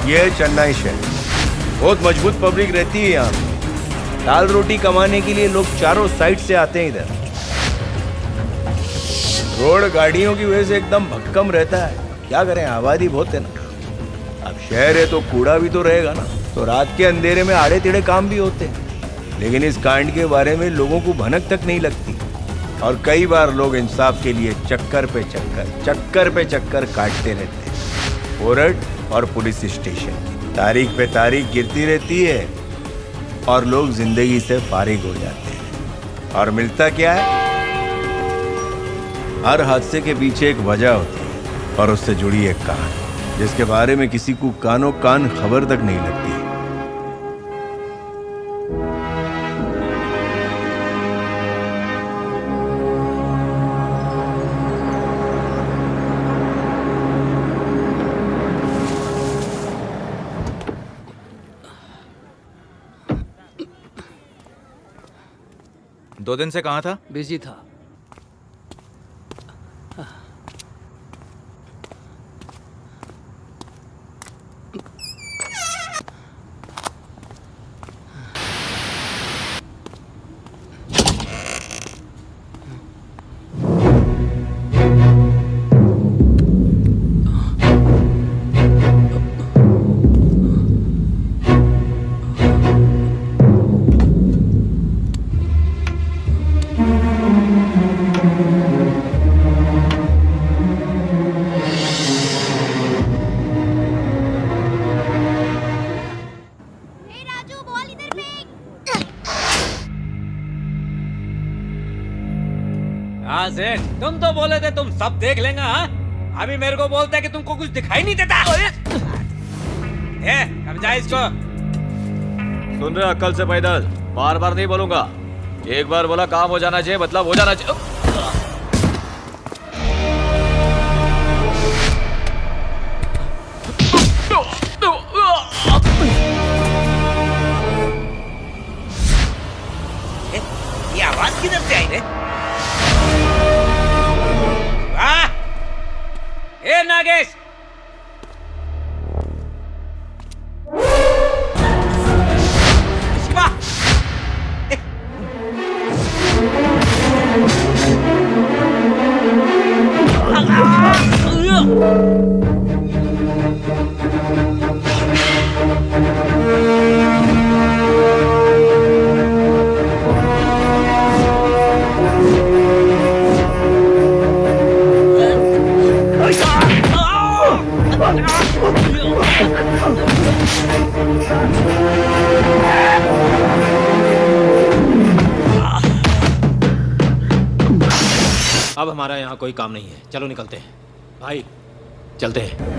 ये है चेन्नई शहर, बहुत मजबूत पब्लिक रहती है यहाँ पे। दाल रोटी कमाने के लिए लोग चारों साइड से आते हैं इधर। रोड गाड़ियों की वजह से एकदम भक्कम रहता है, क्या करें, आबादी बहुत है ना। अब शहर है तो कूड़ा भी तो रहेगा ना, तो रात के अंधेरे में आड़े टेढ़े काम भी होते हैं। लेकिन इस कांड के बारे में लोगों को भनक तक नहीं लगती, और कई बार लोग इंसाफ के लिए चक्कर पे चक्कर काटते रहते हैं। कोर्ट और पुलिस स्टेशन की तारीख पे तारीख गिरती रहती है और लोग जिंदगी से फारिग हो जाते हैं। और मिलता क्या है? हर हादसे के पीछे एक वजह होती है और उससे जुड़ी एक कहानी, जिसके बारे में किसी को कानों कान खबर तक नहीं लगती। दो दिन से कहाँ था? बिजी था। तुम तो बोले थे तुम सब देख लेंगे, हाँ? अभी मेरे को बोलता है कि तुमको कुछ दिखाई नहीं देता। समझा इसको। सुन रहे, अक्ल से पैदल, बार बार नहीं बोलूंगा। एक बार बोला काम हो जाना चाहिए, मतलब हो जाना चाहिए। ये आवाज किधर से आई रे? ए नागेश, शिवा, अब हमारा यहाँ कोई काम नहीं है, चलो निकलते हैं भाई, चलते हैं।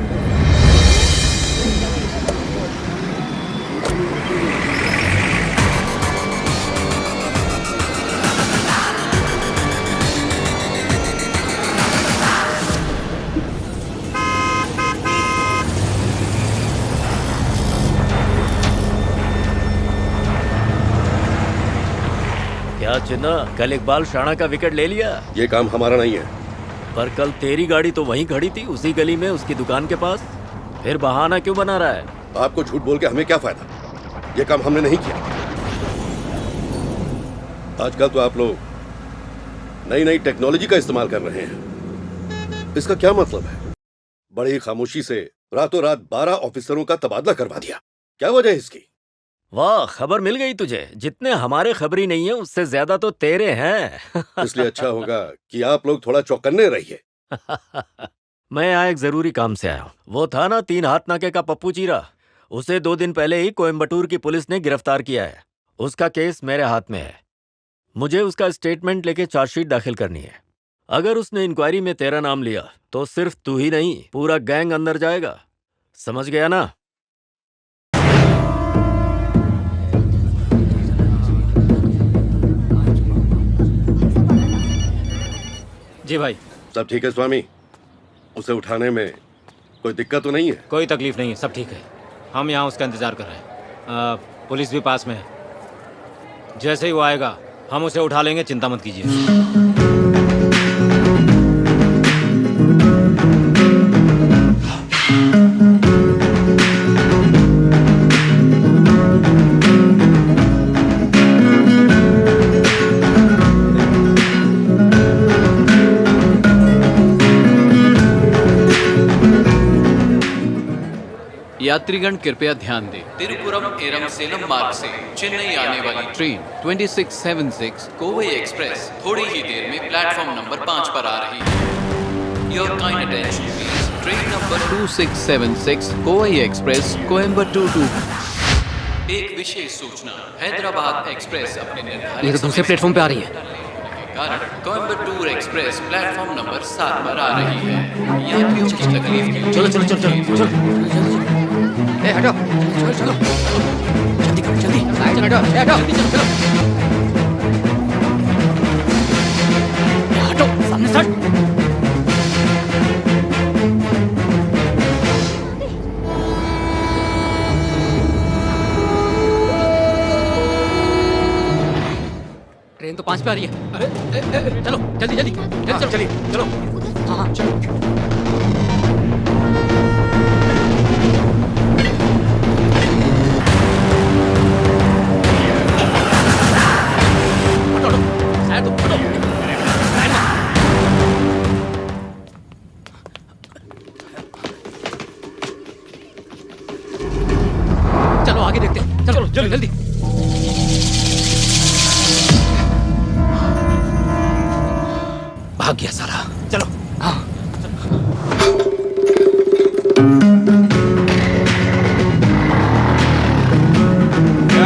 क्या चिन्ना, कल इकबाल शाना का विकेट ले लिया? ये काम हमारा नहीं है। पर कल तेरी गाड़ी तो वहीं खड़ी थी, उसी गली में, उसकी दुकान के पास। फिर बहाना क्यों बना रहा है? आपको झूठ बोल के हमें क्या फायदा? ये काम हमने नहीं किया। आजकल तो आप लोग नई नई टेक्नोलॉजी का इस्तेमाल कर रहे हैं। इसका क्या मतलब है? बड़ी खामोशी से रातों रात 12 ऑफिसरों का तबादला करवा दिया, क्या वजह है इसकी? वाह, खबर मिल गई तुझे। जितने हमारे खबरी नहीं है, उससे ज्यादा तो तेरे हैं। इसलिए अच्छा होगा कि आप लोग थोड़ा चौकन्ने रहिए। मैं यहाँ एक जरूरी काम से आया हूँ। वो था ना 3 हाथ नाके का पप्पू चीरा, उसे 2 दिन पहले ही कोयम्बटूर की पुलिस ने गिरफ्तार किया है। उसका केस मेरे हाथ में है। मुझे उसका स्टेटमेंट लेके चार्जशीट दाखिल करनी है। अगर उसने इंक्वायरी में तेरा नाम लिया तो सिर्फ तू ही नहीं, पूरा गैंग अंदर जाएगा। समझ गया ना? जी भाई। सब ठीक है स्वामी? उसे उठाने में कोई दिक्कत तो नहीं है? कोई तकलीफ नहीं है, सब ठीक है। हम यहाँ उसका इंतज़ार कर रहे हैं। पुलिस भी पास में है। जैसे ही वो आएगा हम उसे उठा लेंगे, चिंता मत कीजिए। यात्रीगण कृपया ध्यान दें। तिरुपुरम एवं सेलम मार्ग से चेन्नई आने वाली ट्रेन 2676 कोवई एक्सप्रेस थोड़ी ही देर में प्लेटफॉर्म नंबर 5 पर आ रही है। Your kind attention please. Train number 2676 Kovai express Coimbatore to. एक विशेष सूचना, हैदराबाद एक्सप्रेस अपने निर्धारित ये तो दूसरे प्लेटफॉर्म पे आ रही है। के कारण कोयम्बटूर एक्सप्रेस प्लेटफॉर्म नंबर 7 पर आ रही है। यात्रियों की तकलीफ के लिए चलो चलो चलो चलो चलो। ए हटो, चलो चलो, जल्दी करो, जल्दी साइड हटो, हटो, जल्दी चलो चलो, हटो सामने से हट। ट्रेन तो 5 पे आ रही है। अरे चलो जल्दी जल्दी जल्दी चलो, चलिए चलो। हाँ हाँ चलो। चलो आगे देखते हैं, चलो जल्दी जल्दी। भाग गया साला, चलो। हाँ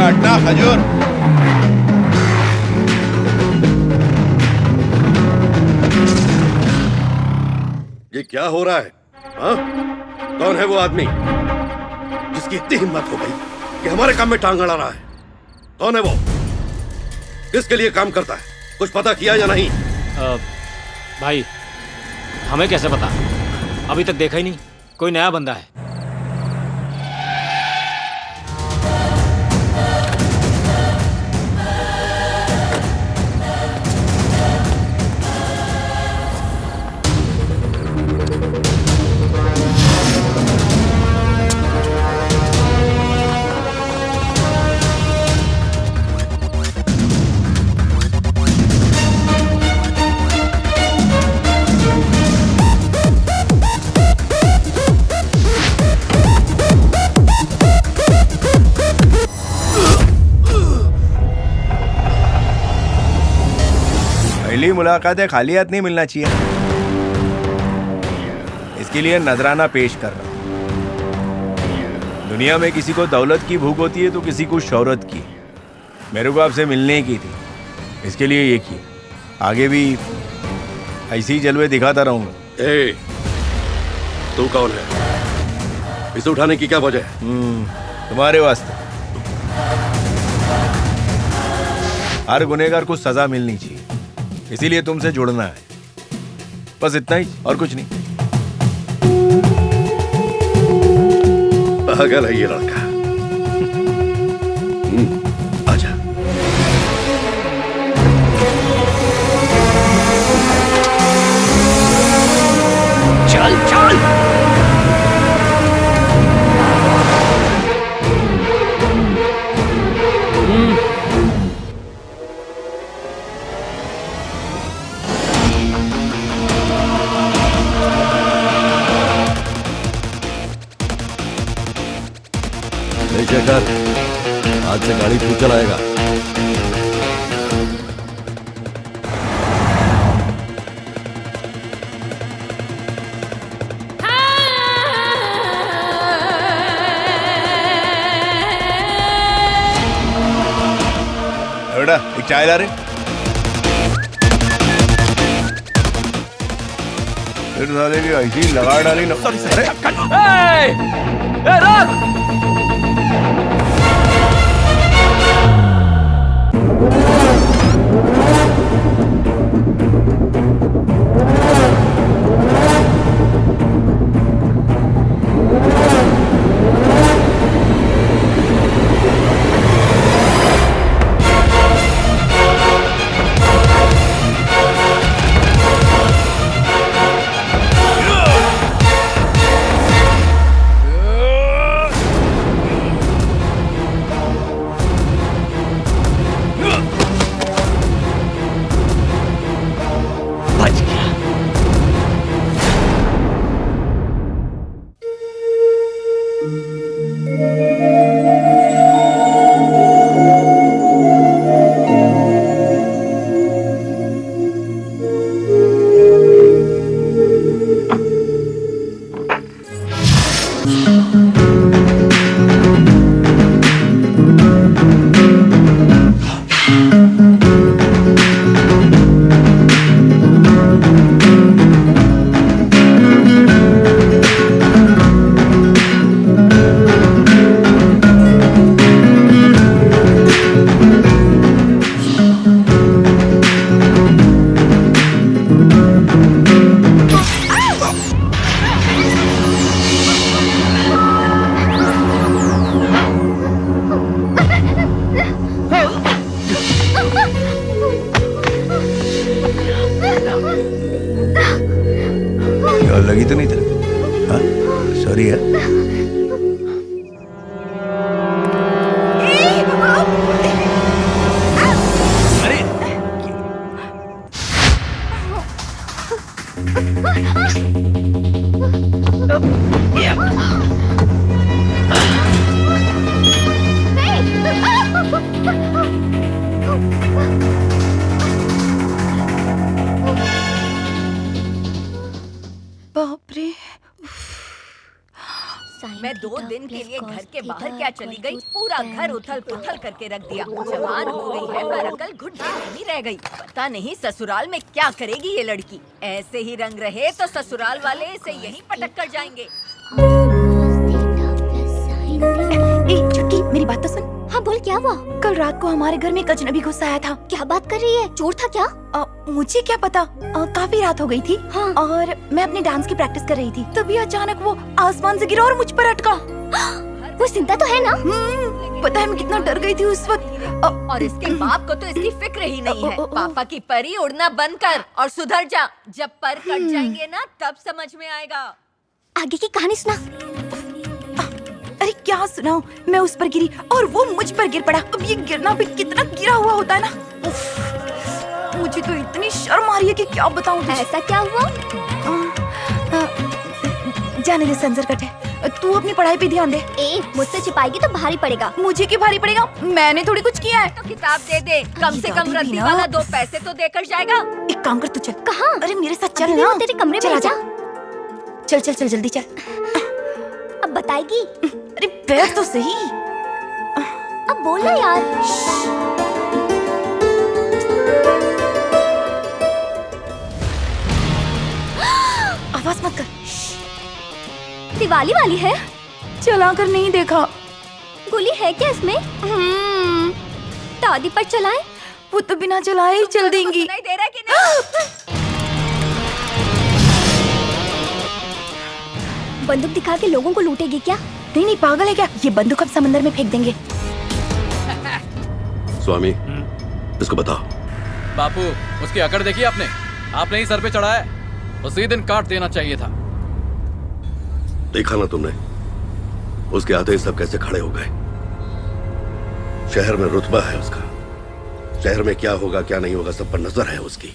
अड्डा खजूर। ये क्या हो रहा है? हाँ? कौन है वो आदमी जिसकी इतनी हिम्मत हो गई कि हमारे काम में टांग अड़ा रहा है? कौन है वो? किसके लिए काम करता है? कुछ पता किया या नहीं? भाई हमें कैसे पता, अभी तक देखा ही नहीं। कोई नया बंदा है। पहली मुलाकात है, खाली हाथ नहीं मिलना चाहिए। इसके लिए नजराना पेश कर रहा हूं। दुनिया में किसी को दौलत की भूख होती है तो किसी को शौहरत की। मेरे को आपसे मिलने की थी, इसके लिए ये की। आगे भी ऐसे ही जलवे दिखाता रहूंगा। ए, तू कौन है? इसे उठाने की क्या वजह है? तुम्हारे वास्ते। हर गुनहगार को सजा मिलनी चाहिए, इसीलिए तुमसे जुड़ना है। बस इतना ही और कुछ नहीं। पागल है ये लड़का। आजा। चल चल। शेखर, आज से गाड़ी तू चलाएगा। बेटा एक चाय ला रहे। फिर साले की ऐसी लगा डाली ना। अरे रोक। 2 दिन के लिए घर के बाहर क्या चली गई, पूरा घर उथल पुथल करके रख दिया। जवान हो गई है पर अकल घुटने में ही रह गई। पता नहीं ससुराल में क्या करेगी ये लड़की। ऐसे ही रंग रहे तो ससुराल वाले इसे यहीं पटक कर जाएंगे। छुटकी, मेरी बात तो सुन। हाँ बोल, क्या हुआ? कल रात को हमारे घर में एक अजनबी घुस आया था। क्या बात कर रही है? चोर था क्या? मुझे क्या पता। काफी रात हो गई थी। हाँ। और मैं अपने डांस की प्रैक्टिस कर रही थी, तभी अचानक वो आसमान से गिरा और मुझ पर अटका। वो जिंदा तो है ना? पता है मैं कितना डर गई थी उस वक्त। और इसके बाप को तो इसकी फिक्र ही नहीं है। पापा की परी उड़ना बंद कर और सुधर जा। जब पर कट जाएंगे ना तब समझ में आएगा। आगे की कहानी सुना। अरे क्या सुनाऊं, मैं उस पर गिरी और वो मुझ पर गिर पड़ा। अब ये गिरना भी कितना गिरा हुआ होता है ना। मुझे तो इतनी शर्म आ रही है कि क्या बताऊं तुझे। ऐसा क्या हुआ? जाने दे संजर है, तू अपनी पढ़ाई पे ध्यान दे। मुझसे छिपाएगी तो भारी पड़ेगा। मुझे क्यों भारी पड़ेगा, मैंने थोड़ी कुछ किया है। तो किताब दे दे, कम से कम रद्दी वाला 2 पैसे तो देकर जाएगा। एक काम कर, तू चल। कहाँ? अरे मेरे साथ चल ना। तेरे कमरे में जा। चल चल चल जल्दी चल। अब बताएगी? अरे बैठ तो सही। अब बोलना यार। आवाज मत कर। दिवाली वाली है। चला कर नहीं देखा। गोली है क्या इसमें? दादी पर चलाएं? वो तो बिना चलाए ही चल देंगी। नहीं दे रहा कि नहीं? बंदूक दिखा के लोगों को लूटेगी क्या? नहीं नहीं, पागल है क्या? ये बंदूक हम समंदर में फेंक देंगे। स्वामी, इसको बताओ। बापू, उसकी अकड़ देखी आपने ही सर पे चढ़ाया है। उसी दिन काट देना चाहिए था। देखा ना तुमने, उसके आते ही सब कैसे खड़े हो गए। शहर में रुतबा है उसका, शहर में क्या होगा क्या नहीं होगा सब पर नजर है उसकी।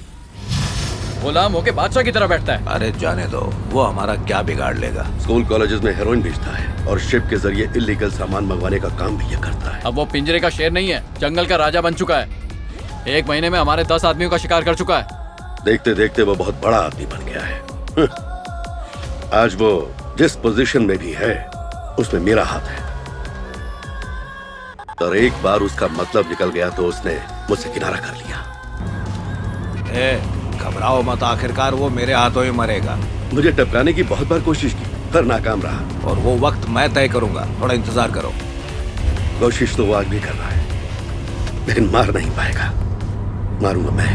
गुलाम होके बादशाह की तरह बैठता है। अरे जाने दो, वो हमारा क्या बिगाड़ लेगा। स्कूल कॉलेजेस में हेरोइन बेचता है और शिप के जरिए इलीगल सामान मंगवाने का काम भी ये करता है। अब वो पिंजरे का शेर नहीं है, जंगल का राजा बन चुका है। 1 महीने में हमारे 10 आदमियों का शिकार कर चुका है। देखते देखते वो बहुत बड़ा आदमी बन गया है। आज वो जिस पोजीशन में भी है उसमें मेरा हाथ है। और एक बार उसका मतलब निकल गया तो उसने मुझसे किनारा कर लिया। घबराओ मत, आखिरकार वो मेरे हाथों में मरेगा। मुझे टपकाने की बहुत बार कोशिश की पर नाकाम रहा। और वो वक्त मैं तय करूंगा, थोड़ा इंतजार करो। कोशिश तो वो आज भी कर रहा है लेकिन मार नहीं पाएगा। मारूंगा मैं।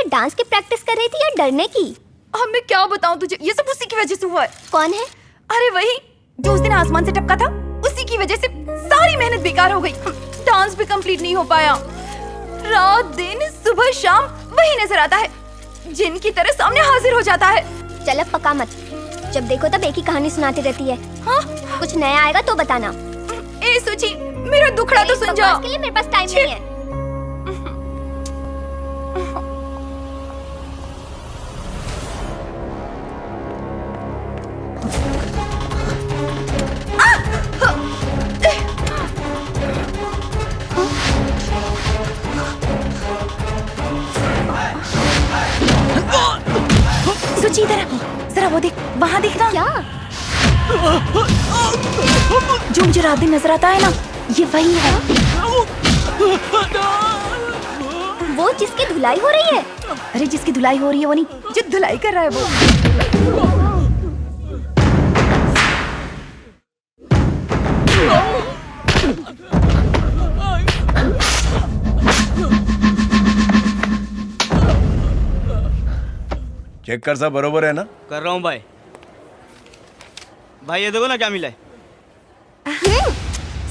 डांस की प्रैक्टिस कर रही थी या डरने की? अब मैं क्या बताऊं तुझे, ये सब उसी की वजह से हुआ है। कौन है? अरे वही जो उस दिन आसमान से टपका था, उसी की वजह से सारी मेहनत बेकार हो गई। डांस भी कंप्लीट नहीं हो पाया। रात दिन सुबह शाम वही नजर आता है, जिन की तरह सामने हाजिर हो जाता है। चल अब पका मत, जब देखो तब एक ही कहानी सुनाती रहती है। हाँ? कुछ नया आएगा तो बताना। ए सुची, मेरा दुखड़ा तो सुन जा। के लिए मेरे पास टाइम नहीं है। सुची इधर जरा, वो देख, वहाँ देखना। क्या? जो मुझे रात दिन नजर आता है ना, ये वही है। वो जिसकी धुलाई हो रही है? अरे जिसकी धुलाई हो रही है वो नहीं, जो धुलाई कर रहा है वो। चेक कर, सब बरोबर है ना? कर रहा हूँ भाई। भाई ये देखो ना क्या मिला है।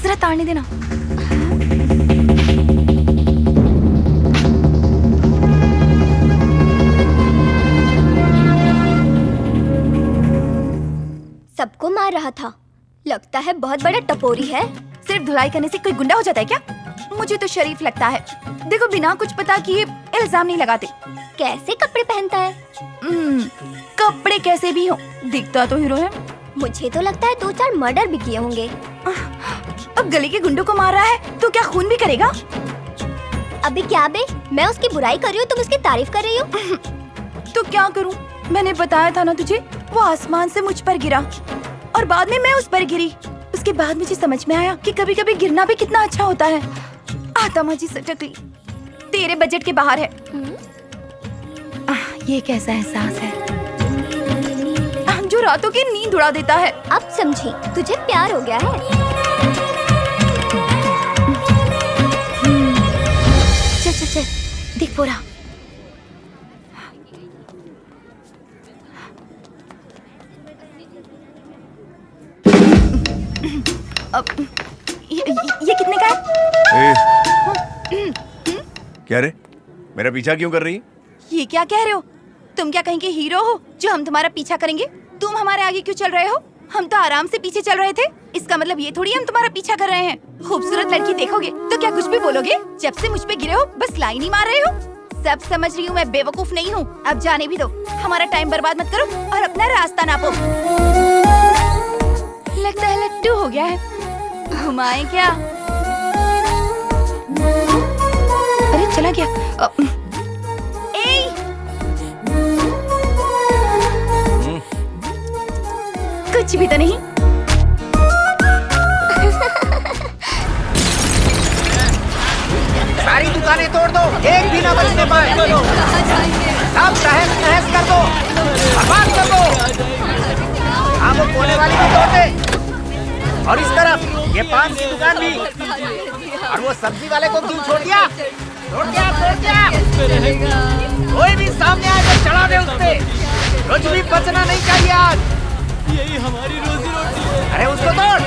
जरा ताड़ने देना। सबको मार रहा था, लगता है बहुत बड़ा टपोरी है। सिर्फ धुलाई करने से कोई गुंडा हो जाता है क्या? मुझे तो शरीफ लगता है। देखो, बिना कुछ पता किए इल्जाम नहीं लगाते। कैसे कपड़े पहनता है? कपड़े कैसे भी हो, दिखता तो हीरो है। मुझे तो लगता है 2-4 मर्डर भी किए होंगे। अब गली के गुंडों को मार रहा है तो क्या खून भी करेगा? अबे क्या बे, मैं उसकी बुराई कर रही हूँ, तुम उसकी तारीफ कर रही हो। तो क्या करूं? मैंने बताया था ना तुझे, वो आसमान से मुझ पर गिरा और बाद में मैं उस पर गिरी। उसके बाद मुझे समझ में आया कि कभी कभी गिरना भी कितना अच्छा होता है। आत्मा जी सटक ली, तेरे बजट के बाहर है। ये कैसा एहसास है जो रातों की नींद उड़ा देता है। अब समझी, तुझे प्यार हो गया है। चल चल चल, देख पूरा। अब ये कितने का है? क्या रे, मेरा पीछा क्यों कर रही है? ये क्या कह रहे हो? तुम क्या कहीं के हीरो हो जो हम तुम्हारा पीछा करेंगे? तुम हमारे आगे क्यों चल रहे हो? हम तो आराम से पीछे चल रहे थे। इसका मतलब ये थोड़ी हम तुम्हारा पीछा कर रहे हैं। खूबसूरत लड़की देखोगे तो क्या कुछ भी बोलोगे? जब से मुझ पे गिरे हो बस लाइन ही मार रहे हो। सब समझ रही हूँ, मैं बेवकूफ नहीं हूँ। अब जाने भी दो, हमारा टाइम बर्बाद मत करो और अपना रास्ता नापो। लगता है लट्टू हो गया है। घुमाए क्या? अरे चला गया। कुछ भी तो नहीं। सारी दुकानें तोड़ दो, एक भी ना बचने पाए। सब तहस नहस कर दो, बर्बाद कर दो। हाँ, वो कोने वाली भी तोड़ दे। और इस तरफ ये पान की दुकान भी। और वो सब्जी वाले को क्यों छोड़ दिया? छोड़ दिया, छोड़ दिया। कोई भी सामने आए तो चढ़ा दे उस पे। कुछ भी बचना नहीं चाहिए आज। यही हमारी रोजी रोटी है। अरे उसको तोड़,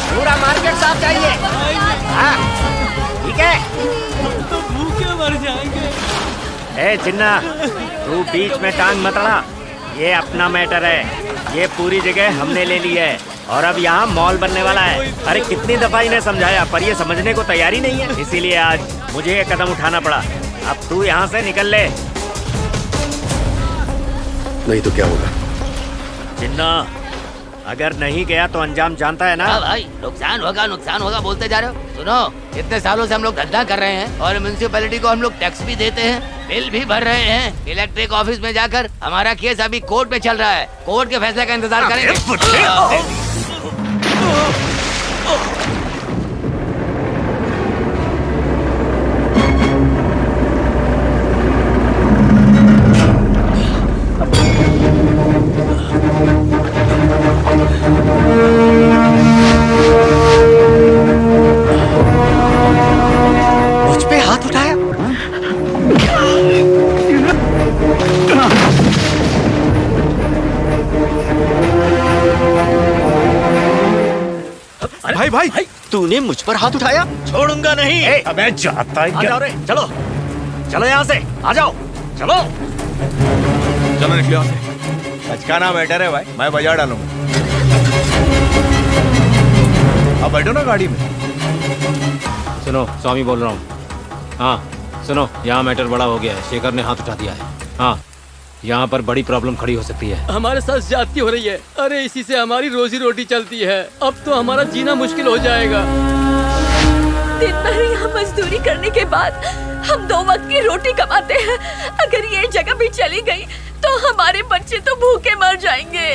पूरा मार्केट साफ चाहिए। हाँ, ठीक है। हम तो भूखे मर जाएंगे। ए चिन्ना, तू बीच में टांग मत अड़ा। ये अपना मैटर है। ये पूरी जगह हमने ले ली है और अब यहाँ मॉल बनने वाला है। अरे कितनी दफा इन्हें समझाया पर ये समझने को तैयारी नहीं है। इसीलिए आज मुझे ये कदम उठाना पड़ा। अब तू यहाँ से निकल ले। नहीं तो क्या होगा? चिन्ना, अगर नहीं गया तो अंजाम जानता है ना? हाँ भाई, नुकसान होगा बोलते जा रहे हो। सुनो, इतने सालों से हम लोग धंधा कर रहे हैं और म्युनिसिपैलिटी को हम लोग टैक्स भी देते हैं, बिल भी भर रहे हैं। इलेक्ट्रिक ऑफिस में जाकर हमारा केस अभी कोर्ट में चल रहा है। कोर्ट के फैसले का इंतजार करेंगे। मुझ पे हाथ उठाया। भाई भाई, तूने मुझ पर हाथ उठाया? छोड़ूंगा नहीं। अबे जाता है क्या? चलो चलो यहाँ से, आ जाओ, चलो चलो निकलो यहाँ से। बचकाना बेटर है भाई, मैं बजा डालूंगा। अब बैठो ना गाड़ी में। सुनो, स्वामी बोल रहा हूँ। हाँ सुनो, यहाँ मैटर बड़ा हो गया है। शेखर ने हाथ उठा दिया है। हाँ, यहाँ पर बड़ी प्रॉब्लम खड़ी हो सकती है। हमारे साथ ज्यादती हो रही है। अरे इसी से हमारी रोजी रोटी चलती है। अब तो हमारा जीना मुश्किल हो जाएगा। दिन भर यहाँ मजदूरी करने के बाद हम 2 वक्त की रोटी कमाते हैं। अगर ये जगह भी चली गई तो हमारे बच्चे तो भूखे मर जाएंगे।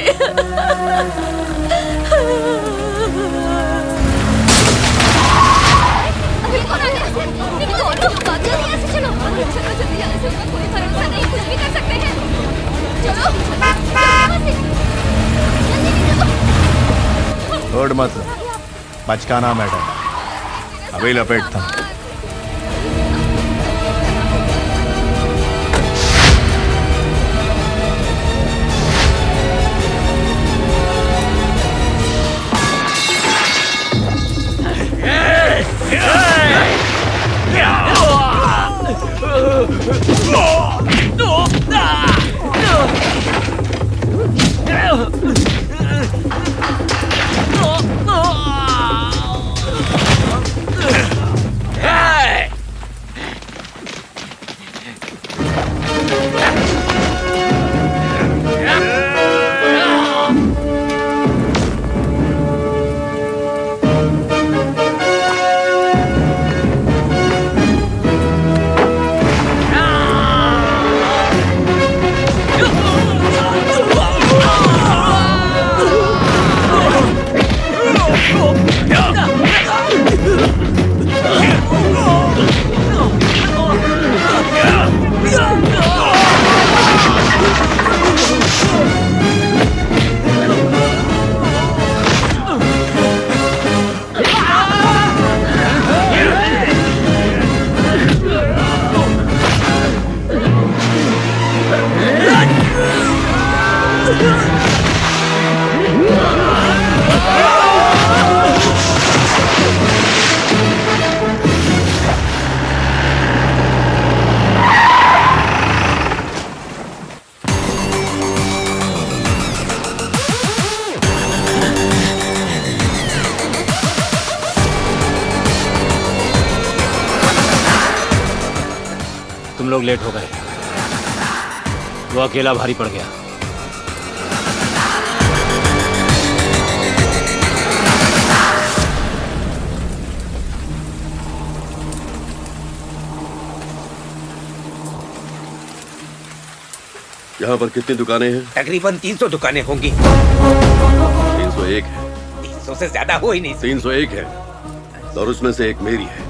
छोड़ मत, बचकाना मैडम, अभी लपेटता हूं। तुम लोग लेट हो गए। वो अकेला भारी पड़ गया। यहाँ पर कितनी दुकानें हैं? तकरीबन 300 दुकानें होंगी। 301 है। 300 से ज्यादा हो ही नहीं सकती। 301 है और उसमें से एक मेरी है।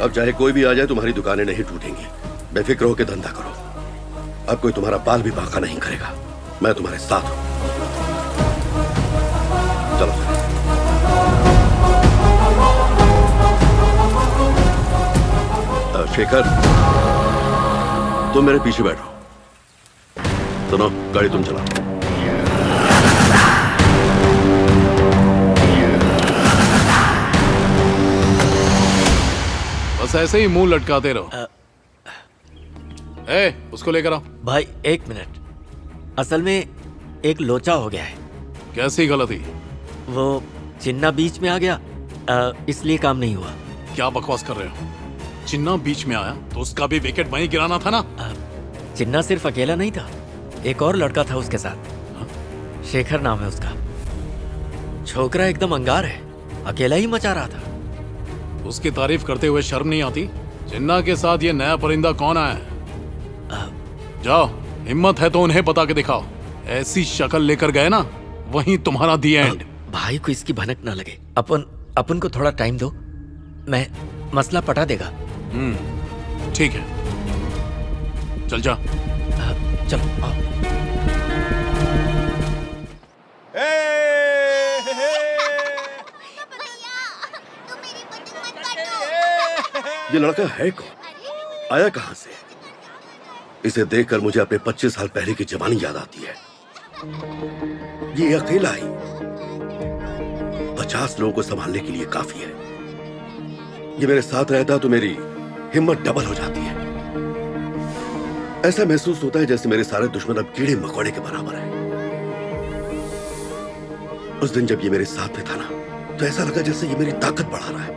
अब चाहे कोई भी आ जाए तुम्हारी दुकानें नहीं टूटेंगी। बेफिक्र होकर धंधा करो। अब कोई तुम्हारा बाल भी बांका नहीं करेगा। मैं तुम्हारे साथ हूं। चलो शेखर, तुम मेरे पीछे बैठो। सुनो, गाड़ी तुम चलाओ। बस ऐसे ही मुंह लटकाते रहो। उसको लेकर आओ। भाई एक मिनट, असल में एक लोचा हो गया है। कैसी गलती? वो चिन्ना बीच में आ गया, इसलिए काम नहीं हुआ। क्या बकवास कर रहे हो? चिन्ना बीच में आया तो उसका भी विकेट वहीं गिराना था ना। चिन्ना सिर्फ अकेला नहीं था, एक और लड़का था उसके साथ। शेखर नाम है उसका। छोकरा एकदम अंगार है, अकेला ही मचा रहा था। उसकी तारीफ करते हुए शर्म नहीं आती? चिन्ना के साथ ये नया परिंदा कौन आया है? जाओ, हिम्मत है तो उन्हें बता के दिखाओ। ऐसी शक्ल लेकर गए ना, वहीं तुम्हारा दी एंड। भाई को इसकी भनक ना लगे। अपन को थोड़ा टाइम दो, मैं मसला पटा देगा। ठीक है, चल जा। चलो आओ। ये लड़का है कौन? आया कहां से? इसे देखकर मुझे अपने 25 साल पहले की जवानी याद आती है। ये अकेला ही 50 लोगों को संभालने के लिए काफी है। ये मेरे साथ रहता तो मेरी हिम्मत डबल हो जाती है। ऐसा महसूस होता है जैसे मेरे सारे दुश्मन अब कीड़े मकोड़े के बराबर हैं। उस दिन जब ये मेरे साथ में था ना, तो ऐसा लगा जैसे ये मेरी ताकत बढ़ा रहा है।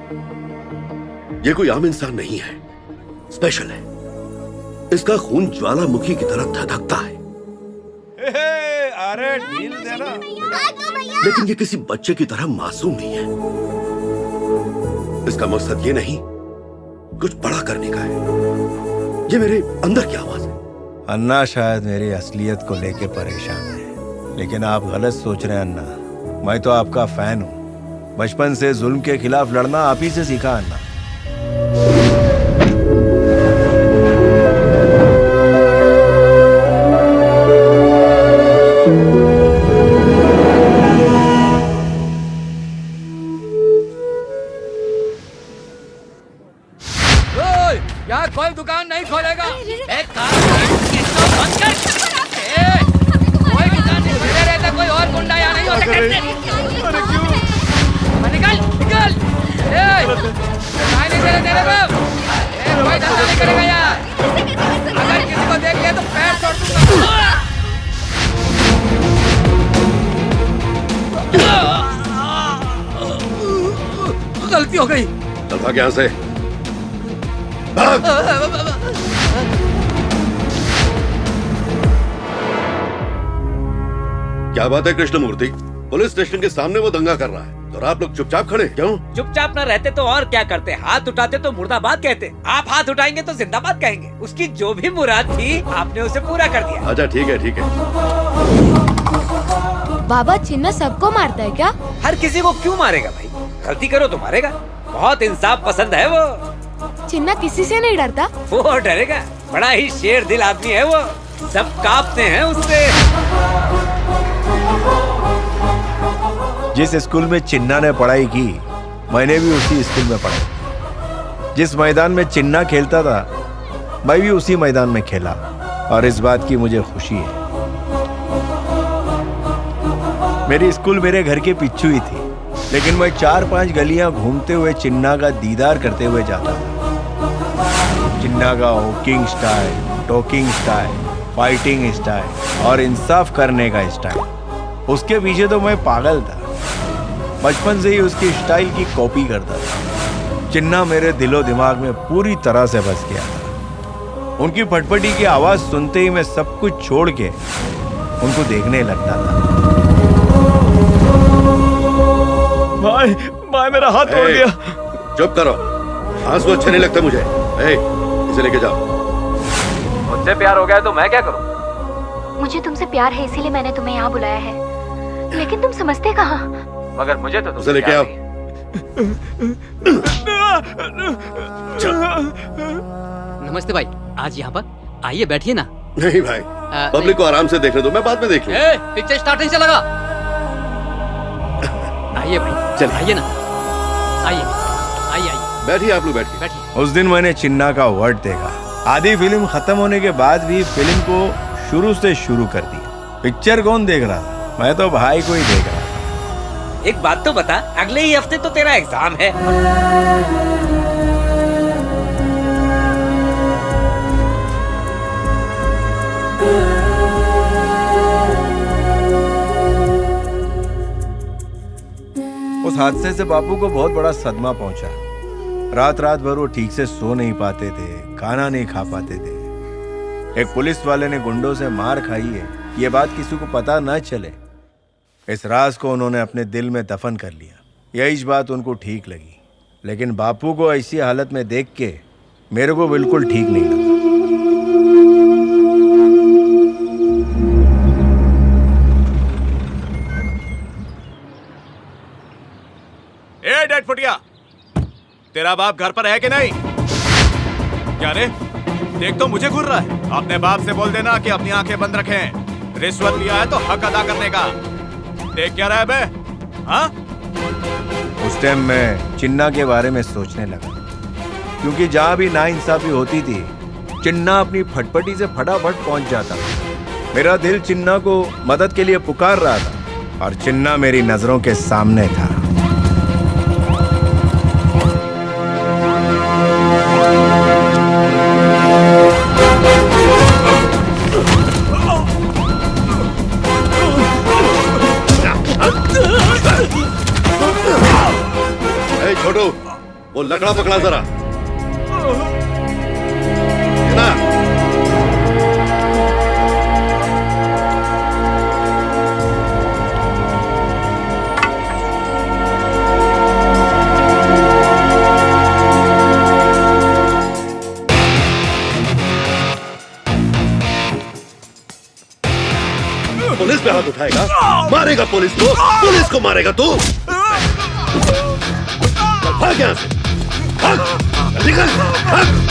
ये कोई आम इंसान नहीं है, स्पेशल है। इसका खून ज्वालामुखी की तरह धधकता है। अरे ढील देना। लेकिन ये किसी बच्चे की तरह मासूम नहीं है। इसका मकसद ये नहीं, कुछ बड़ा करने का है। ये मेरे अंदर की आवाज है। अन्ना शायद मेरी असलियत को लेके परेशान है, लेकिन आप गलत सोच रहे हैं अन्ना। मैं तो आपका फैन हूँ। बचपन से जुल्म के खिलाफ लड़ना आप ही से सीखा अन्ना। यहाँ कोई दुकान नहीं खोलेगा। एक काम बंद कर। कोई दुकान नहीं खुले रहता, कोई और गुंडा यहाँ नहीं हो सकता। निकल निकल। नहीं दे रहे तेरे को। कोई धंधा नहीं करेगा यहाँ। अगर किसी को देख लिया तो पैर तोड़ दूंगा। गलती हो गई। चल भाग यहाँ से। भाग। क्या बात है कृष्णमूर्ति? पुलिस स्टेशन के सामने वो दंगा कर रहा है और आप लोग चुपचाप खड़े क्यों? चुपचाप न रहते तो और क्या करते? हाथ उठाते तो मुर्दाबाद कहते। आप हाथ उठाएंगे तो जिंदाबाद कहेंगे। उसकी जो भी मुराद थी आपने उसे पूरा कर दिया। अच्छा ठीक है ठीक है। बाबा, चिन्ना सबको मारता है क्या? हर किसी को क्यों मारेगा भाई? गलती करो तो मारेगा। बहुत इंसाफ पसंद है वो। चिन्ना किसी से नहीं डरता। वो डरेगा? बड़ा ही शेर दिल आदमी है वो। सब कांपते हैं उससे। जिस स्कूल में चिन्ना ने पढ़ाई की, मैंने भी उसी स्कूल में पढ़ा। जिस मैदान में चिन्ना खेलता था, मैं भी उसी मैदान में खेला, और इस बात की मुझे खुशी है। मेरी स्कूल मेरे घर के पीछू ही थी, लेकिन मैं 4-5 गलियां घूमते हुए चिन्ना का दीदार करते हुए जाता था। चिन्ना का walking style, talking style, fighting style और इंसाफ करने का स्टाइल, उसके पीछे तो मैं पागल था। बचपन से ही उसकी स्टाइल की कॉपी करता था। चिन्ना मेरे दिलो दिमाग में पूरी तरह से बस गया था। उनकी फटफटी की आवाज सुनते ही मैं सब कुछ छोड़ के उनको देखने लगता था। भाई मेरा हाथ तोड़ दिया। चुप करो, आंसू अच्छे नहीं लगते मुझे। इसे लेके जाओ। मुझसे प्यार हो गया तो मैं क्या करूं? मुझे तुमसे प्यार है, इसीलिए मैंने तुम्हें यहाँ बुलाया है, लेकिन तुम समझते कहाँ? मगर मुझे तो उसे लेके आओ। नमस्ते भाई, आज यहाँ पर आइए, बैठिए ना। नहीं भाई, पब्लिक को आराम से देखने दो, मैं बाद में देख लूंगा। पिक्चर स्टार्ट नहीं चलेगा। आइए भाई, चल आइए ना, आइए आइए आइए, बैठिए आप लोग, बैठिए बैठिए। उस दिन मैंने चिन्ना का वर्ड देखा। आधी फिल्म खत्म होने के बाद भी फिल्म को शुरू से शुरू कर दिया। पिक्चर कौन देख रहा था? मैं तो भाई को ही देख रहा था। एक बात तो बता, अगले ही हफ्ते तो तेरा एग्जाम है। उस हादसे से बापू को बहुत बड़ा सदमा पहुंचा। रात रात भर वो ठीक से सो नहीं पाते थे, खाना नहीं खा पाते थे। एक पुलिस वाले ने गुंडों से मार खाई है, ये बात किसी को पता न चले, इस राज को उन्होंने अपने दिल में दफन कर लिया। यही बात उनको ठीक लगी, लेकिन बापू को ऐसी हालत में देख के मेरे को बिल्कुल ठीक नहीं लगा। ए डेड फुटिया, तेरा बाप घर पर है कि नहीं? क्या रे, देख तो मुझे घूर रहा है। अपने बाप से बोल देना कि अपनी आंखें बंद रखें। रिश्वत लिया है तो हक अदा करने का। देख क्या रहा है बे? हाँ? उस टाइम मैं चिन्ना के बारे में सोचने लगा, क्योंकि जहां भी नाइंसाफी होती थी, चिन्ना अपनी फटफटी से फटाफट पहुंच जाता। मेरा दिल चिन्ना को मदद के लिए पुकार रहा था और चिन्ना मेरी नजरों के सामने था। छोटू, वो लकड़ा पकड़ा जरा। ना पुलिस पे हाथ उठाएगा? मारेगा पुलिस को मारेगा तू? भाग यहाँ से, भाग, निकल, भाग।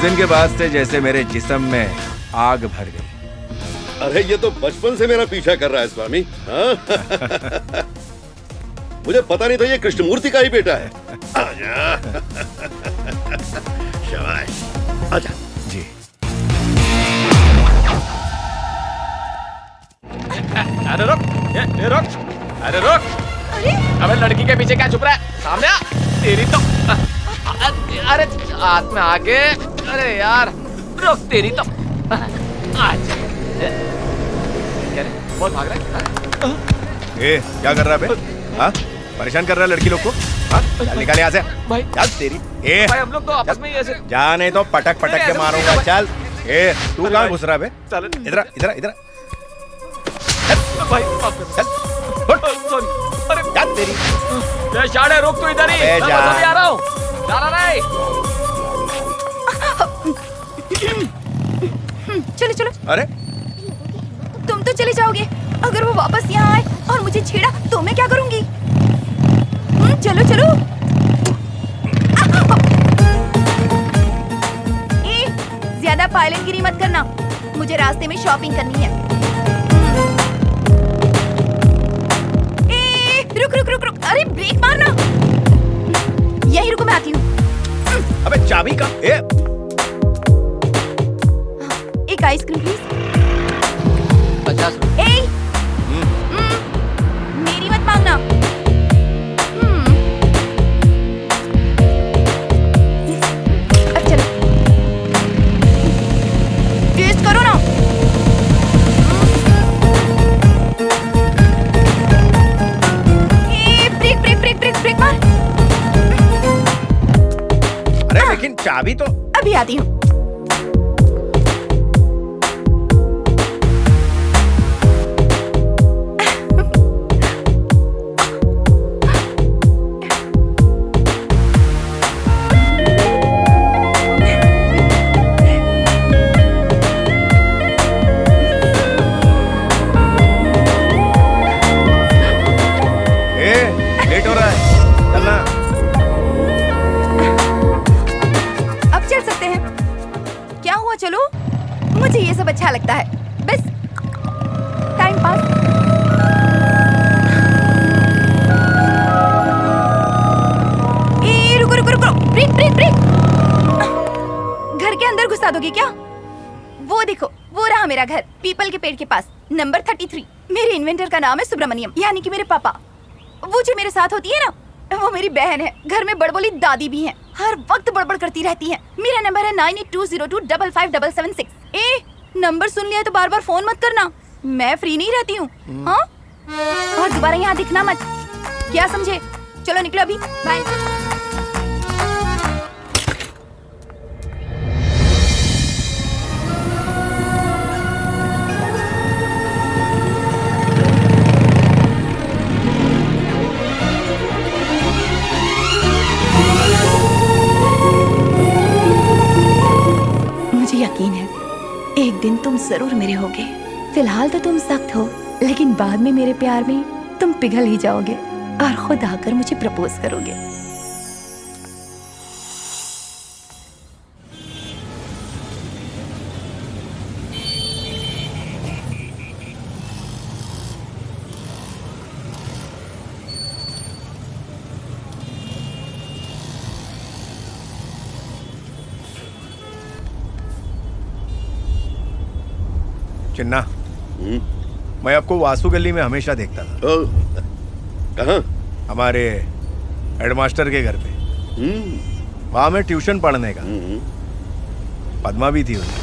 दिन के बाद से जैसे मेरे जिस्म में आग भर गई। अरे ये तो बचपन से मेरा पीछा कर रहा है स्वामी। हाँ? मुझे पता नहीं था ये कृष्णमूर्ति का ही बेटा है। आजा। शाबाश, आजा। जी। अरे रुक, ये रुक, अरे रुक। अबे लड़की के पीछे क्या छुप रहा है? सामने आ, तेरी तो अरे हाथ में आगे। अरे यार रुक, तेरी तो आजा। क्या रे, बहुत भाग रहा है? ए, क्या कर रहा है बे? हाँ? परेशान कर रहा है लड़की लोग को? हाँ? चल निकाल यहाँ से। भाई चल तेरी। ए, भाई हम लोग तो आपस में ही ऐसे। जा नहीं तो पटक पटक के मारूंगा। चल। ए, तू कहाँ घुस रहा है बे? चल इधर इधर इधर। भाई सॉरी। अरे चल तेरी। ये शाड़े रुक, तू इधर ही। अबे जा। मैं आ रहा हूँ। जा रहा नहीं। चलो चलो। अरे तुम तो चले जाओगे, अगर वो वापस यहाँ आए और मुझे छेड़ा तो मैं क्या करूंगी? चलो चलो। रास्ते में शॉपिंग करनी है। रुक रुक रुक रुक, अरे ब्रेक मारना। यही रुको, मैं आती हूँ। अबे चाबी का एक आइसक्रीम प्लीज। 50 रुपए। ए मेरी मत मांगना। अब चलो टेस्ट करो ना। Brake brake brake brake brake मार। अरे लेकिन चाबी तो अभी आती हूँ। लेट हो रहा है, चलना। अब चल सकते हैं। क्या हुआ, चलो। मुझे ये सब अच्छा लगता है, बस टाइम पास। रुको रुको रुको, ब्रेक ब्रेक ब्रेक। घर के अंदर घुसा दोगे क्या? वो देखो, वो रहा मेरा घर, पीपल के पेड़ के पास, नंबर 33। मेरे इन्वेंटर का नाम है सुब्रमण्यम, यानी कि मेरे पापा। वो जो मेरे साथ होती है ना, वो मेरी बहन है। घर में बड़बोली दादी भी है, हर वक्त बड़बड़ करती रहती है। मेरा नंबर है 9820255776। नंबर सुन लिया तो बार बार फोन मत करना, मैं फ्री नहीं रहती हूँ। हाँ, और दोबारा यहाँ दिखना मत, क्या समझे? चलो निकलो अभी, बाय। यकीन है एक दिन तुम जरूर मेरे होगे। फिलहाल तो तुम सख्त हो, लेकिन बाद में मेरे प्यार में तुम पिघल ही जाओगे और खुद आकर मुझे प्रपोज करोगे। चिन्ना, मैं आपको वासु गली में हमेशा देखता था। कहाँ? हमारे हेडमास्टर के घर पे। वहां मैं ट्यूशन पढ़ने का। पद्मा भी थी उसमें।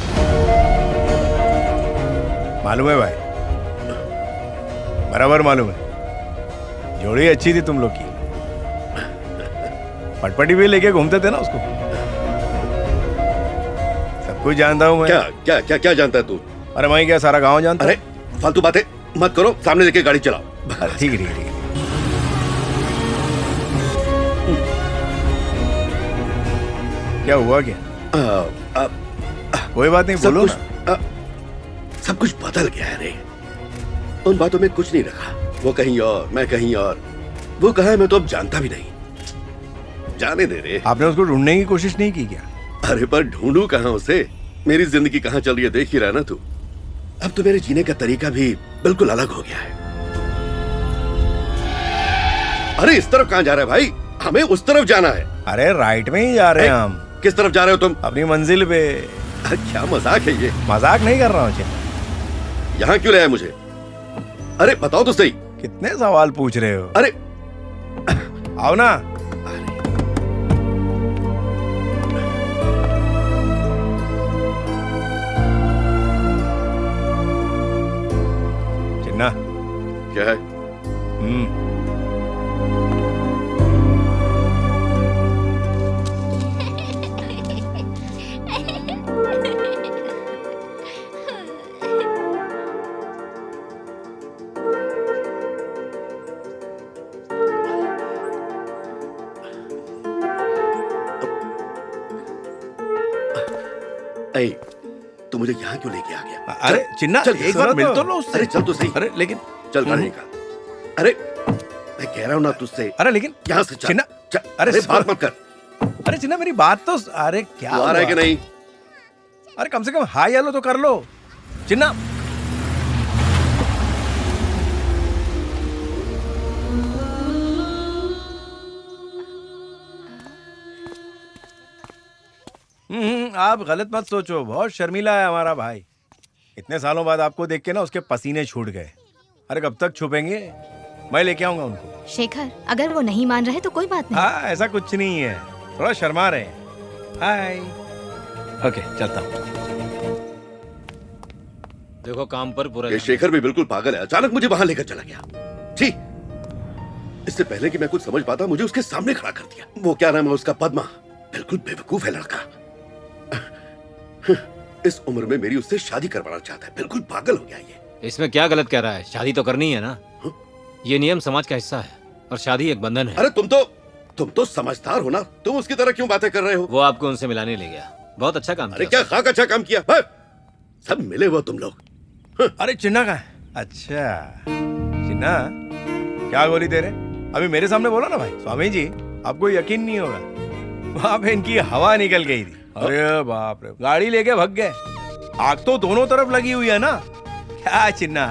मालूम है भाई, बराबर मालूम है। जोड़ी अच्छी थी तुम लोग की। पटपटी भी लेके घूमते थे ना उसको। सब कुछ जानता हूँ मैं। क्या क्या क्या क्या जानता है तू? अरे मैं क्या सारा गांव जानता। अरे फालतू बातें मत करो, सामने लेके गाड़ी चलाओ। ठीक है ठीक है। क्या हुआ क्या? कोई बात नहीं, बोलो ना। सब कुछ बदल गया है रे। उन बातों में कुछ नहीं रखा। वो कहीं और, मैं कहीं और। वो कहाँ है मैं तो अब जानता भी नहीं। जाने दे रे। आपने उसको ढूंढने की कोशिश नहीं की क्या? अरे पर ढूंढू कहाँ उसे? मेरी जिंदगी कहाँ चल रही है देख ही रहा ना तू। अब तो मेरे जीने का तरीका भी बिल्कुल अलग हो गया है। अरे इस तरफ कहाँ जा रहा है भाई? हमें उस तरफ जाना है। अरे राइट में ही जा रहे हैं हम। किस तरफ जा रहे हो तुम? अपनी मंजिल पे। क्या मजाक है ये? मजाक नहीं कर रहा हूँ। यहाँ क्यों लाया मुझे? अरे बताओ तो सही। कितने सवाल पूछ रहे हो? अरे आओ ना। चिन्ना, क्या है? तू मुझे यहाँ क्यों लेके आ गया? अरे चिन्ना, एक बार मिल तो लो उससे। अरे चल तो सही। अरे लेकिन चल रहेगा। अरे मैं कह रहा हूँ ना तुझसे। अरे लेकिन यहाँ से चल। चिन्ना, अरे बात मत कर। अरे चिन्ना मेरी बात तो। अरे क्या आ रहा है कि नहीं? अरे कम से कम हाय हेलो तो कर लो। चिन्ना आप गलत मत सोचो, बहुत शर्मीला है हमारा भाई। इतने सालों बाद आपको देख के ना उसके पसीने छूट गए। अरे कब तक छुपेंगे, मैं लेके आऊंगा उनको। शेखर, अगर वो नहीं मान रहे तो कोई बात नहीं। हाँ ऐसा कुछ नहीं है, थोड़ा शर्मा रहे हैं। हाय। ओके चलता हूँ। देखो काम पर पूरा ये शेखर भी बिल्कुल पागल है, अचानक मुझे वहां लेकर चला गया। छी, इससे पहले कि मैं कुछ समझ पाता मुझे उसके सामने खड़ा कर दिया। वो क्या नाम है उसका, पद्मा। बिल्कुल बेवकूफ है लड़का। इस उम्र में मेरी उससे शादी करवाना चाहता है, बिल्कुल पागल हो गया ये। इसमें क्या गलत कह रहा है, शादी तो करनी है ना। ये नियम समाज का हिस्सा है और शादी एक बंधन है। अरे तुम तो समझदार हो ना, तुम उसकी तरह क्यों बातें कर रहे हो? वो आपको उनसे मिलाने ले गया, बहुत अच्छा काम अरे किया। क्या खाक अच्छा काम किया, सब मिले हुए तुम लोग। अरे चिन्ना कहाँ है? अच्छा चिन्ना, क्या गोली दे रहे? अभी मेरे सामने बोला ना भाई। स्वामी जी आपको यकीन नहीं होगा, वहां पे इनकी हवा निकल गई थी। अरे बाप रे, गाड़ी लेके भाग गए। आग तो दोनों तरफ लगी हुई है ना। क्या चिन्ना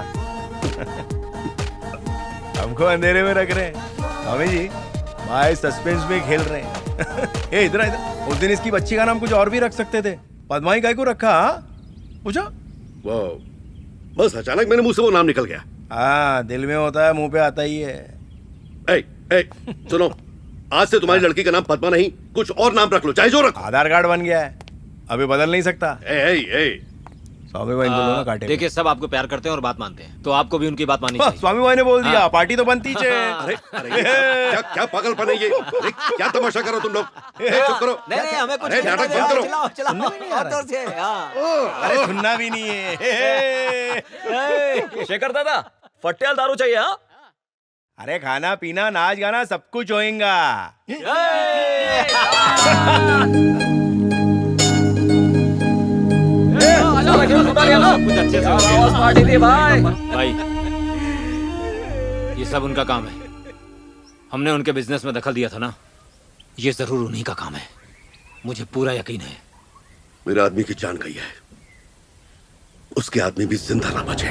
हमको अंधेरे में रख रहे हैं। स्वामी जी भाई सस्पेंस में खेल रहे हैं। ए इधर इधर, उस दिन इसकी बच्ची का नाम कुछ और भी रख सकते थे, पद्माई काय को रखा? पूछो। वाह, बस अचानक मेरे मुंह से वो नाम निकल गया। हाँ दिल में होता है, मुंह पे आता ही है। ए, सुनो, आज से तुम्हारी लड़की का नाम पद्मा नहीं, कुछ और नाम रख लो, चाहे जो रखो। आधार कार्ड बन गया है, अभी बदल नहीं सकता। स्वामी भाई दोनों ना काटे। देखिए सब आपको प्यार करते हैं और बात मानते हैं, तो आपको भी उनकी बात माननी चाहिए। स्वामी भाई ने बोल दिया, पार्टी तो बनती है। अरे क्या पागलपन है ये? अरे क्या तमाशा करो तुम लोग? चुप करो। नहीं हमें कुछ अरे नाटक बंद करो। अरे सुनना भी नहीं है। शेखर दादा, फट्टेल दारू चाहिए? हाँ, अरे खाना पीना नाच गाना सब कुछ होएगा। कुछ अच्छे से भाई, ये सब उनका काम है। हमने उनके बिजनेस में दखल दिया था ना, ये जरूर उन्हीं का काम है, मुझे पूरा यकीन है। मेरे आदमी की जान गई है, उसके आदमी भी जिंदा ना बचे।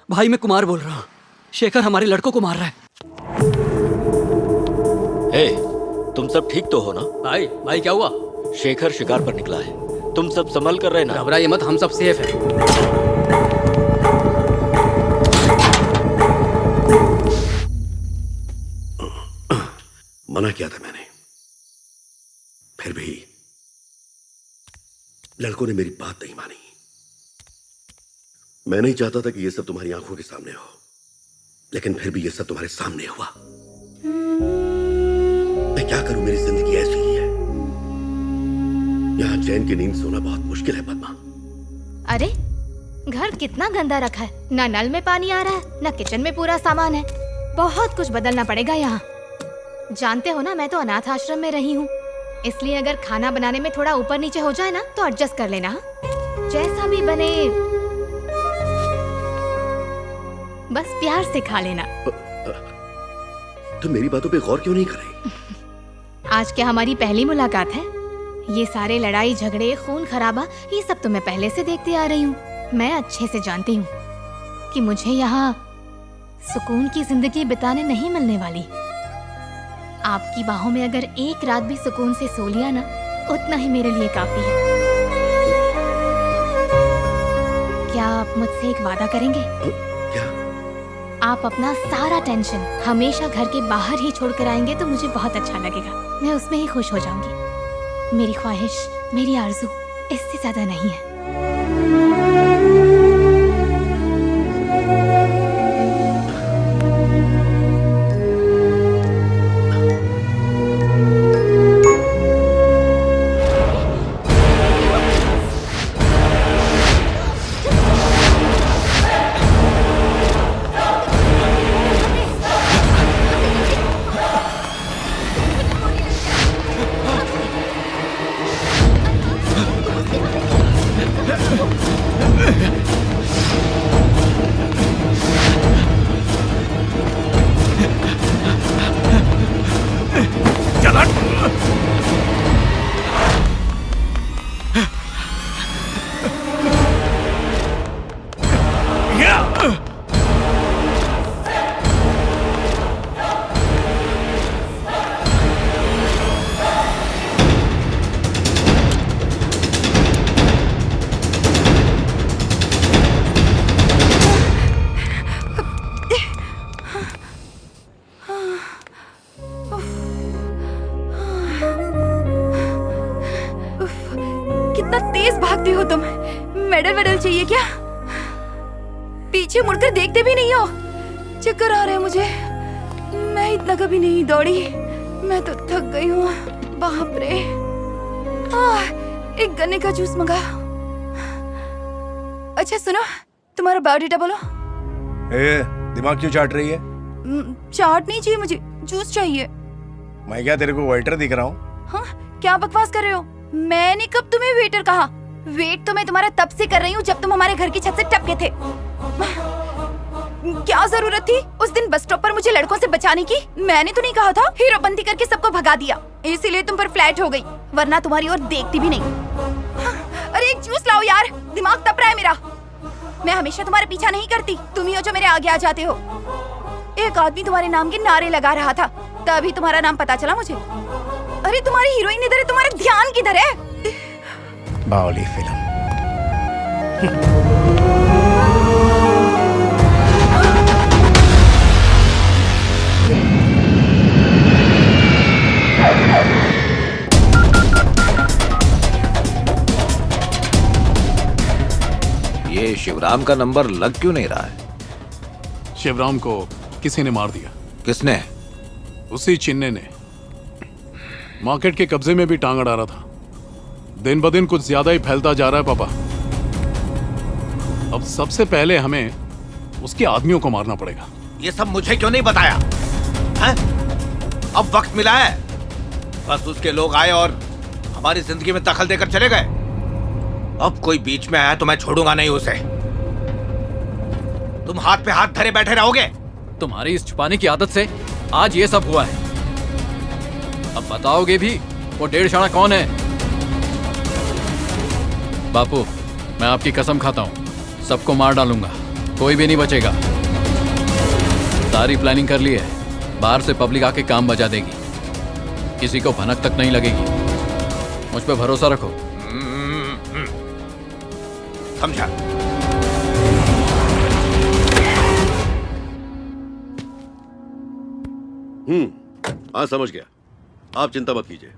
भाई मैं कुमार बोल रहा हूँ। शेखर हमारे लड़कों को मार रहा है। हे, तुम सब ठीक तो हो ना? भाई क्या हुआ? शेखर शिकार पर निकला है, तुम सब संभल कर रहे ना? घबराइए मत, हम सब सेफ हैं। मना किया था मैंने, फिर भी लड़कों ने मेरी बात नहीं मानी। मैं नहीं चाहता था कि यह सब तुम्हारी आंखों के सामने हो, लेकिन फिर भी यह सब तुम्हारे सामने हुआ। मैं क्या करूं, मेरी जिंदगी ऐसी ही है। यहां चैन की नींद सोना बहुत मुश्किल है पद्मा। अरे घर कितना गंदा रखा है, ना नल में पानी आ रहा है, ना किचन में पूरा सामान है। बहुत कुछ बदलना पड़ेगा यहाँ। जानते हो ना, मैं तो अनाथ आश्रम में रही हूँ, इसलिए अगर खाना बनाने में थोड़ा ऊपर नीचे हो जाए ना तो एडजस्ट कर लेना। जैसा भी बने बस प्यार से खा लेना। तुम मेरी बातों पे गौर क्यों नहीं कर रही? आज क्या हमारी पहली मुलाकात है? ये सारे लड़ाई झगड़े खून खराबा ये सब तो मैं पहले से देखती आ रही हूँ। मैं अच्छे से जानती हूँ कि मुझे यहाँ सुकून की जिंदगी बिताने नहीं मिलने वाली। आपकी बाहों में अगर एक रात भी सुकून से सो लिया ना, उतना ही मेरे लिए काफी है। क्या आप मुझसे एक वादा करेंगे? क्या? आप अपना सारा टेंशन हमेशा घर के बाहर ही छोड़ कर आएंगे तो मुझे बहुत अच्छा लगेगा। मैं उसमें ही खुश हो जाऊंगी। मेरी ख्वाहिश, मेरी आरज़ू इससे ज्यादा नहीं है। गई है क्या? पीछे मुड़कर देखते भी नहीं हो। चक्कर आ रहे हैं मुझे। मैं इतना कभी नहीं दौड़ी। मैं तो थक गई हूँ। बाप रे। एक गन्ने का जूस मंगा। अच्छा सुनो, तुम्हारा बायोडेटा बोलो। दिमाग क्यों चाट रही है? चाट नहीं चाहिए मुझे, जूस चाहिए। मैं क्या तेरे को वेटर दिख रहा हूँ? हाँ, क्या बकवास कर रहे हो? मैंने कब तुम्हें वेटर कहा? वेट तो मैं तुम्हारा तब से कर रही हूँ जब तुम हमारे घर की छत से टपके थे। क्या जरूरत थी उस दिन बस स्टॉप पर मुझे लड़कों से बचाने की? मैंने तो नहीं कहा था? हीरोपंती करके सबको भगा दिया, इसीलिए तुम पर फ्लैट हो गई, वरना तुम्हारी ओर देखती भी नहीं। अरे एक जूस लाओ यार, दिमाग तप रहा है मेरा। मैं हमेशा तुम्हारे पीछा नहीं करती, तुम ही हो जो मेरे आगे आ जाते हो। एक आदमी तुम्हारे नाम के नारे लगा रहा था, तभी तुम्हारा नाम पता चला मुझे। अरे तुम्हारी हीरोइन इधर है, तुम्हारा ध्यान किधर है? बावली फिल्म। ये शिवराम का नंबर लग क्यों नहीं रहा है? शिवराम को किसी ने मार दिया। किसने? उसी चिन्ने ने। मार्केट के कब्जे में भी टांग अड़ा रहा था। दिन ब दिन कुछ ज्यादा ही फैलता जा रहा है पापा। अब सबसे पहले हमें उसके आदमियों को मारना पड़ेगा। ये सब मुझे क्यों नहीं बताया है? अब वक्त मिला है, बस उसके लोग आए और हमारी जिंदगी में दखल देकर चले गए। अब कोई बीच में आया तो मैं छोड़ूंगा नहीं उसे। तुम हाथ पे हाथ धरे बैठे रहोगे? तुम्हारी इस छुपाने की आदत से आज ये सब हुआ है। अब बताओगे भी वो डेढ़शाणा कौन है? बापू, मैं आपकी कसम खाता हूं, सबको मार डालूंगा, कोई भी नहीं बचेगा। सारी प्लानिंग कर ली है, बाहर से पब्लिक आके काम बजा देगी, किसी को भनक तक नहीं लगेगी। मुझ पे भरोसा रखो। समझा? हाँ समझ गया। आप चिंता मत कीजिए।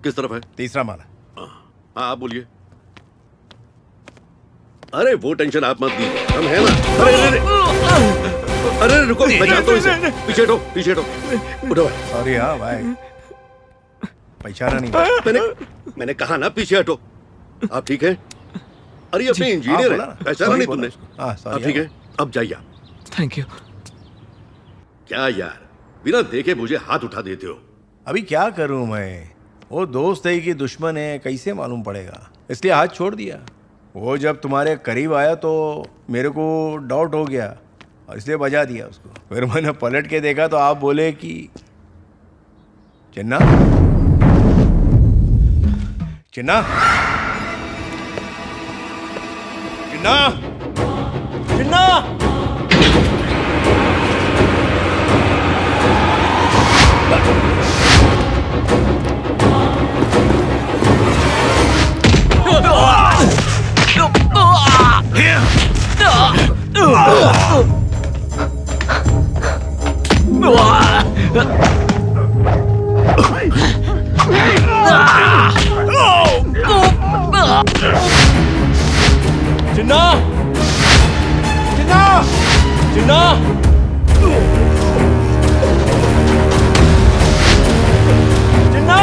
किस तरफ है? तीसरा माला। हाँ आप बोलिए। अरे वो टेंशन आप मत दीजिए, हम हैं ना। अरे अरे अरे रुको, मैं जानता हूँ इसे। पीछे हटो, पीछे हटो। उठो। सॉरी हाँ भाई, पहचाना नहीं। मैंने कहा ना पीछे हटो। आप ठीक है? अरे अपने इंजीनियर है, पहचाना नहीं तुमने? आप ठीक है? अब जाइए। Thank you. क्या यार, बिना देखे मुझे हाथ उठा देते हो। अभी क्या करूं मैं? वो दोस्त है कि दुश्मन है कैसे मालूम पड़ेगा, इसलिए हाथ छोड़ दिया। वो जब तुम्हारे करीब आया तो मेरे को डाउट हो गया और इसलिए बजा दिया उसको। फिर मैंने पलट के देखा तो आप बोले कि चिन्ना चिन्ना चिन्ना चिन्ना। चिन्ना चिन्ना चिन्ना चिन्ना।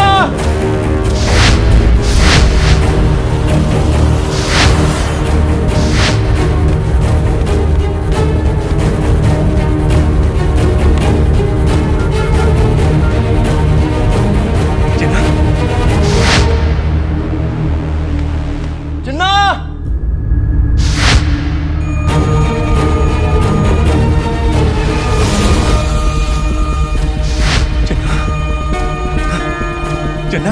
चिन्ना चिन्ना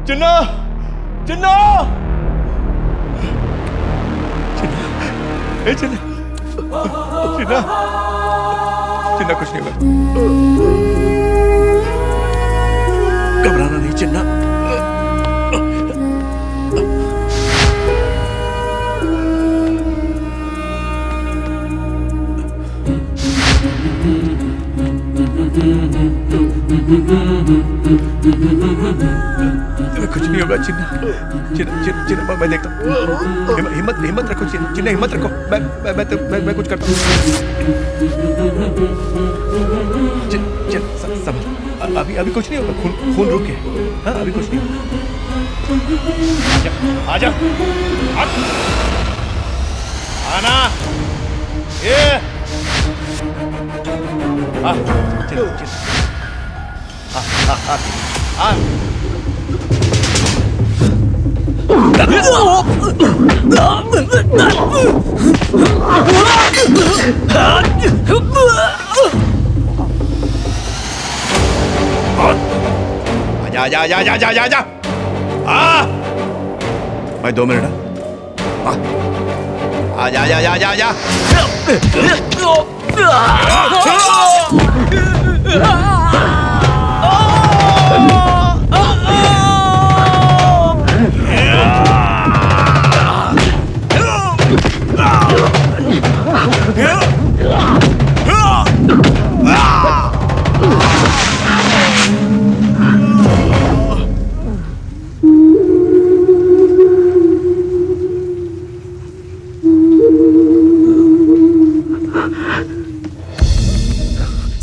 चिन्ना चिन्ना चिन्ना चिन्ना चिन्ना कुछ नहीं हुआ। घबराना नहीं चिन्ना। होगा चिन्ना। चिन्ना चिन्ना मैं देखता हूँ। हिम्मत रखो चिन्ना, हिम्मत रखो। मैं कुछ करता हूँ। संभल, अभी कुछ नहीं होगा। खून रुक गया। हाँ, अभी कुछ नहीं होगा। आजा आना ये चलो आजा भाई 2 मिनट। आजा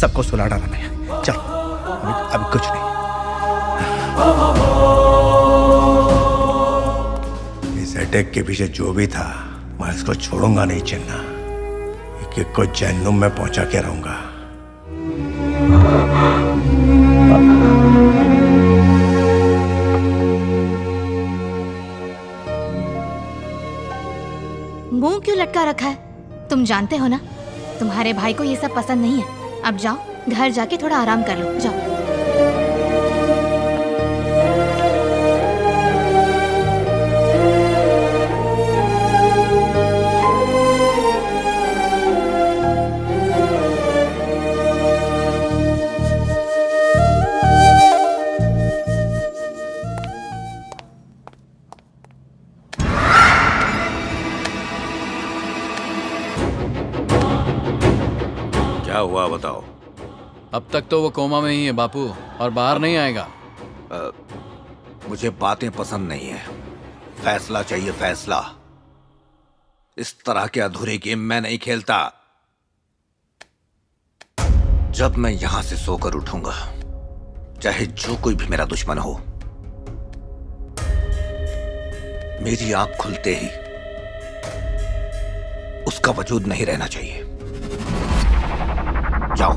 सबको सुला डाला मैं। चल अभी कुछ नहीं। इस अटैक के पीछे जो भी था मैं इसको छोड़ूंगा नहीं चिन्ना। एक को जहन्नुम में पहुंचा के रहूंगा। मुंह क्यों लटका रखा है? तुम जानते हो ना तुम्हारे भाई को ये सब पसंद नहीं है। अब जाओ घर जाके थोड़ा आराम कर लो, जाओ। क्या हुआ बताओ। अब तक तो वो कोमा में ही है बापू, और बाहर नहीं आएगा। मुझे बातें पसंद नहीं है, फैसला चाहिए फैसला। इस तरह के अधूरे गेम मैं नहीं खेलता। जब मैं यहां से सोकर उठूंगा, चाहे जो कोई भी मेरा दुश्मन हो, मेरी आंख खुलते ही उसका वजूद नहीं रहना चाहिए। जाओ।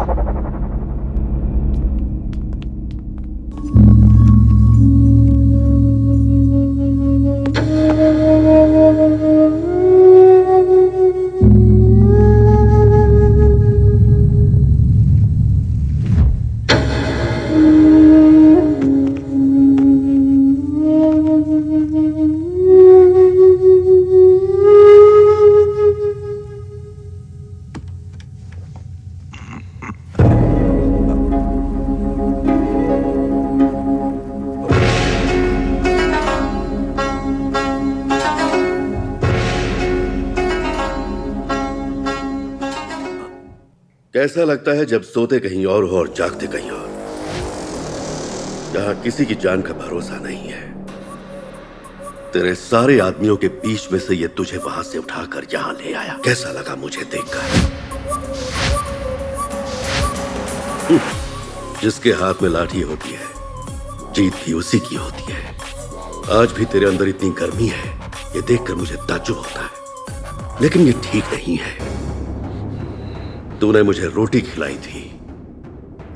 कैसा लगता है जब सोते कहीं और हो और जागते कहीं और, जहां किसी की जान का भरोसा नहीं है। तेरे सारे आदमियों के बीच में से ये तुझे वहां से उठाकर यहां ले आया। कैसा लगा मुझे देखकर? जिसके हाथ में लाठी होती है, जीत भी उसी की होती है। आज भी तेरे अंदर इतनी गर्मी है, ये देखकर मुझे ताज्जुब होता है। लेकिन ये ठीक नहीं है। तूने मुझे रोटी खिलाई थी,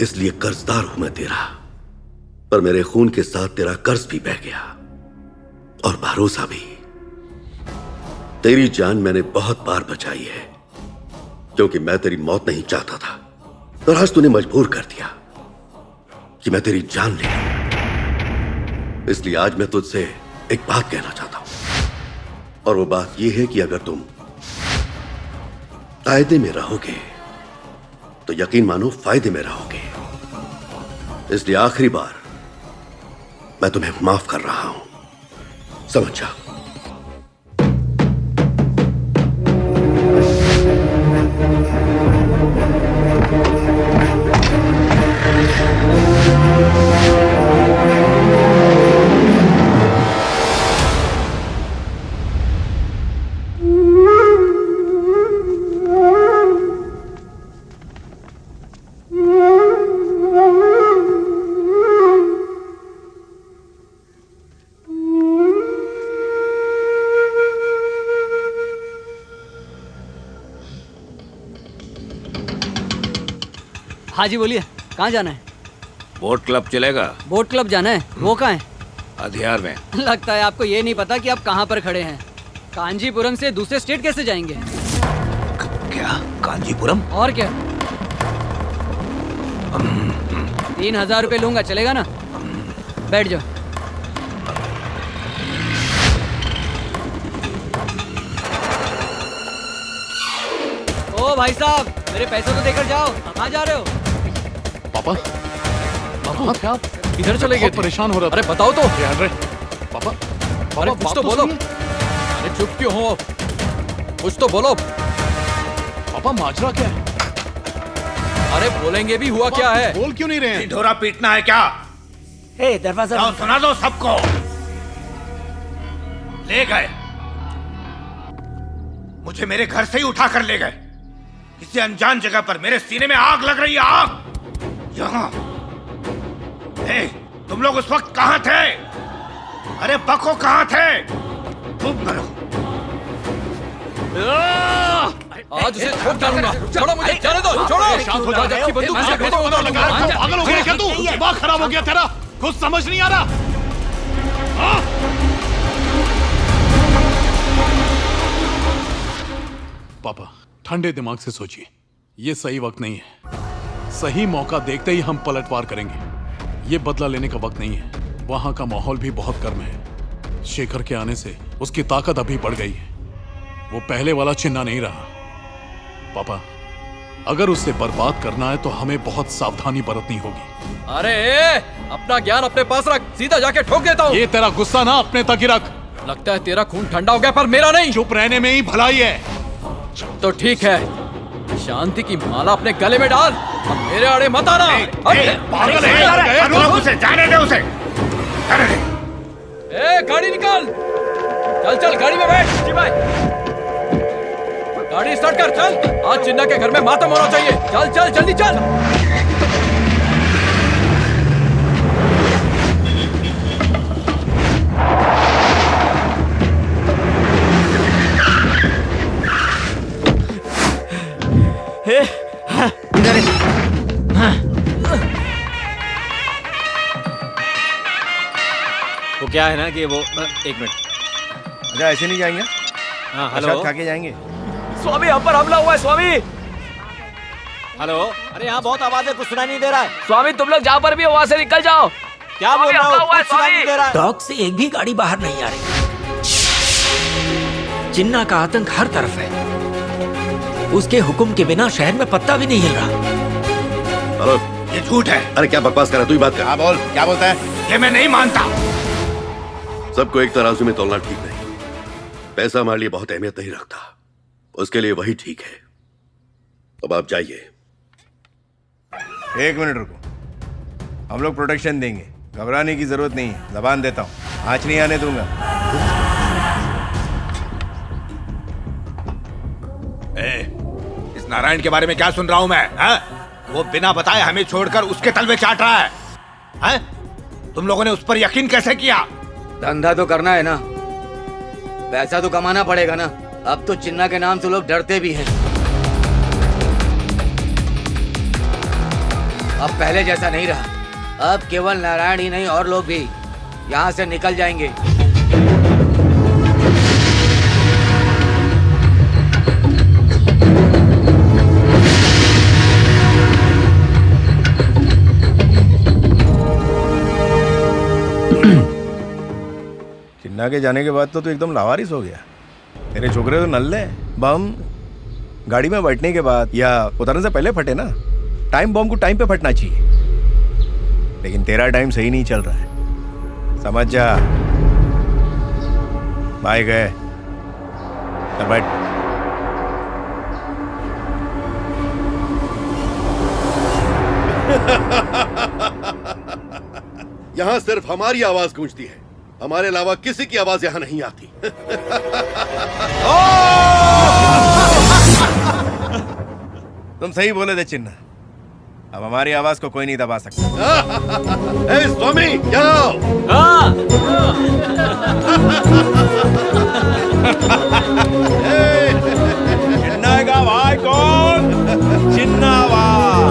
इसलिए कर्जदार हूं मैं तेरा। पर मेरे खून के साथ तेरा कर्ज भी बह गया, और भरोसा भी। तेरी जान मैंने बहुत बार बचाई है, क्योंकि मैं तेरी मौत नहीं चाहता था। पर आज तूने मजबूर कर दिया कि मैं तेरी जान ले लूं। इसलिए आज मैं तुझसे एक बात कहना चाहता हूं, और वो बात यह है कि अगर तुम कायदे में रहोगे तो यकीन मानो फायदे में रहोगे। इसलिए आखिरी बार मैं तुम्हें माफ कर रहा हूं, समझ जा। हाँ जी बोलिए, कहाँ जाना है? बोट क्लब चलेगा? बोट क्लब जाना है, वो कहाँ है? अधियार में। लगता है आपको ये नहीं पता कि आप कहाँ पर खड़े हैं। कांजीपुरम से दूसरे स्टेट कैसे जाएंगे? क्या? कांजीपुरम? और क्या? 3000 रुपए लूंगा, चलेगा ना? बैठ जाओ। ओ भाई साहब, मेरे पैसे तो देकर जाओ। कहाँ जा रहे हो? पापा पापा क्या आप इधर चले गए? परेशान हो रहा था। अरे बताओ तो। अरे पापा, अरे कुछ तो बोलो। अरे चुप क्यों हो? कुछ तो बोलो। पापा माजरा क्या है? अरे बोलेंगे भी, हुआ क्या है? बोल क्यों नहीं रहे हैं? ढोरा पीटना है क्या? दरवाजा जाओ सुना दो सबको। ले गए, मुझे मेरे घर से ही उठा कर ले गए। किसी अनजान जगह पर मेरे सीने में आग लग रही है, आग। यहाँ तुम लोग उस वक्त कहाँ थे? अरे बको कहाँ थे? चुप करो। आज उसे छोड़ डालूंगा। छोड़ो मुझे, जाने दो, छोड़ो। शांत हो जा। की बंदूक मुझे भेजो। पागल हो गया क्या तू? दिमाग खराब हो गया तेरा? कुछ समझ नहीं आ रहा? हाँ? पापा ठंडे दिमाग से सोचिए, ये सही वक्त नहीं है। सही मौका देखते ही हम पलटवार करेंगे। ये बदला लेने का वक्त नहीं है। वहां का माहौल भी बहुत गर्म है। शेखर के आने से उसकी ताकत अभी बढ़ गई है। वो पहले वाला चिन्ना नहीं रहा। पापा, अगर उसे बर्बाद करना है तो हमें बहुत सावधानी बरतनी होगी। अरे अपना ज्ञान अपने पास रख, सीधा जाके ठोक देता हूँ। ये तेरा गुस्सा ना अपने तक ही रख। लगता है तेरा खून ठंडा हो गया, पर मेरा नहीं। चुप रहने में ही भलाई है। तो ठीक है, शांति की माला अपने गले में डाल। अब मेरे आड़े मत आना। पागल है, उसे जाने दे, उसे जाने दे। गाड़ी निकाल। चल चल, गाड़ी में बैठ। जी भाई, गाड़ी स्टार्ट कर। चल, आज चिन्ना के घर में मातम होना चाहिए। चल चल, जल्दी चल। वो क्या है ना कि वो एक मिनट। अच्छा ऐसे नहीं जाएंगे? हाँ प्रसाद हेलो। खा के जाएंगे। स्वामी, हम पर हमला हुआ है स्वामी। हेलो। अरे यहाँ बहुत आवाज है, कुछ सुनाई नहीं दे रहा है। स्वामी तुम लोग जहाँ पर भी हो वहाँ से निकल जाओ। क्या बोल रहा हूँ? कुछ सुनाई नहीं दे रहा है। डॉग से एक भी गाड़ी बाहर नहीं आ रही। चिन्ना का आतंक हर तरफ है। उसके हुक्म के बिना शहर में पत्ता भी नहीं हिल रहा। हेलो, ये झूठ है। अरे क्या बकवास कर रहा है? तू ही बात कर। हाँ बोल, क्या बोलता है? ये मैं नहीं मानता। सबको एक तराजू में तोलना ठीक नहीं। पैसा हमारे लिए बहुत अहमियत नहीं रखता, उसके लिए वही ठीक है। अब आप जाइए। एक मिनट रुको, हम लोग प्रोटेक्शन देंगे, घबराने की जरूरत नहीं है। जबान देता हूँ, आँच नहीं आने दूंगा। इस नारायण के बारे में क्या सुन रहा हूं मैं? हा? वो बिना बताए हमें छोड़कर उसके तलवे चाट रहा है। हा? तुम लोगों ने उस पर यकीन कैसे किया? धंधा तो करना है ना, पैसा तो कमाना पड़ेगा ना। अब तो चिन्ना के नाम से लोग डरते भी हैं। अब पहले जैसा नहीं रहा। अब केवल नारायण ही नहीं और लोग भी यहाँ से निकल जाएंगे। चिन्ना के जाने के बाद तो तू एकदम लावारिस हो गया। तेरे छोकरे तो नल्ले बम गाड़ी में बैठने के बाद या उतरने से पहले फटे ना। टाइम बम को टाइम पे फटना चाहिए, लेकिन तेरा टाइम सही नहीं चल रहा है, समझ जा। भाई गए, चल बैठ। यहां सिर्फ हमारी आवाज गूंजती है, हमारे अलावा किसी की आवाज यहां नहीं आती। तुम सही बोले थे चिन्ना, अब हमारी आवाज को कोई नहीं दबा सकता। ए स्वामी, यहाँ चिन्ना का भाई कौन? चिन्ना वाह।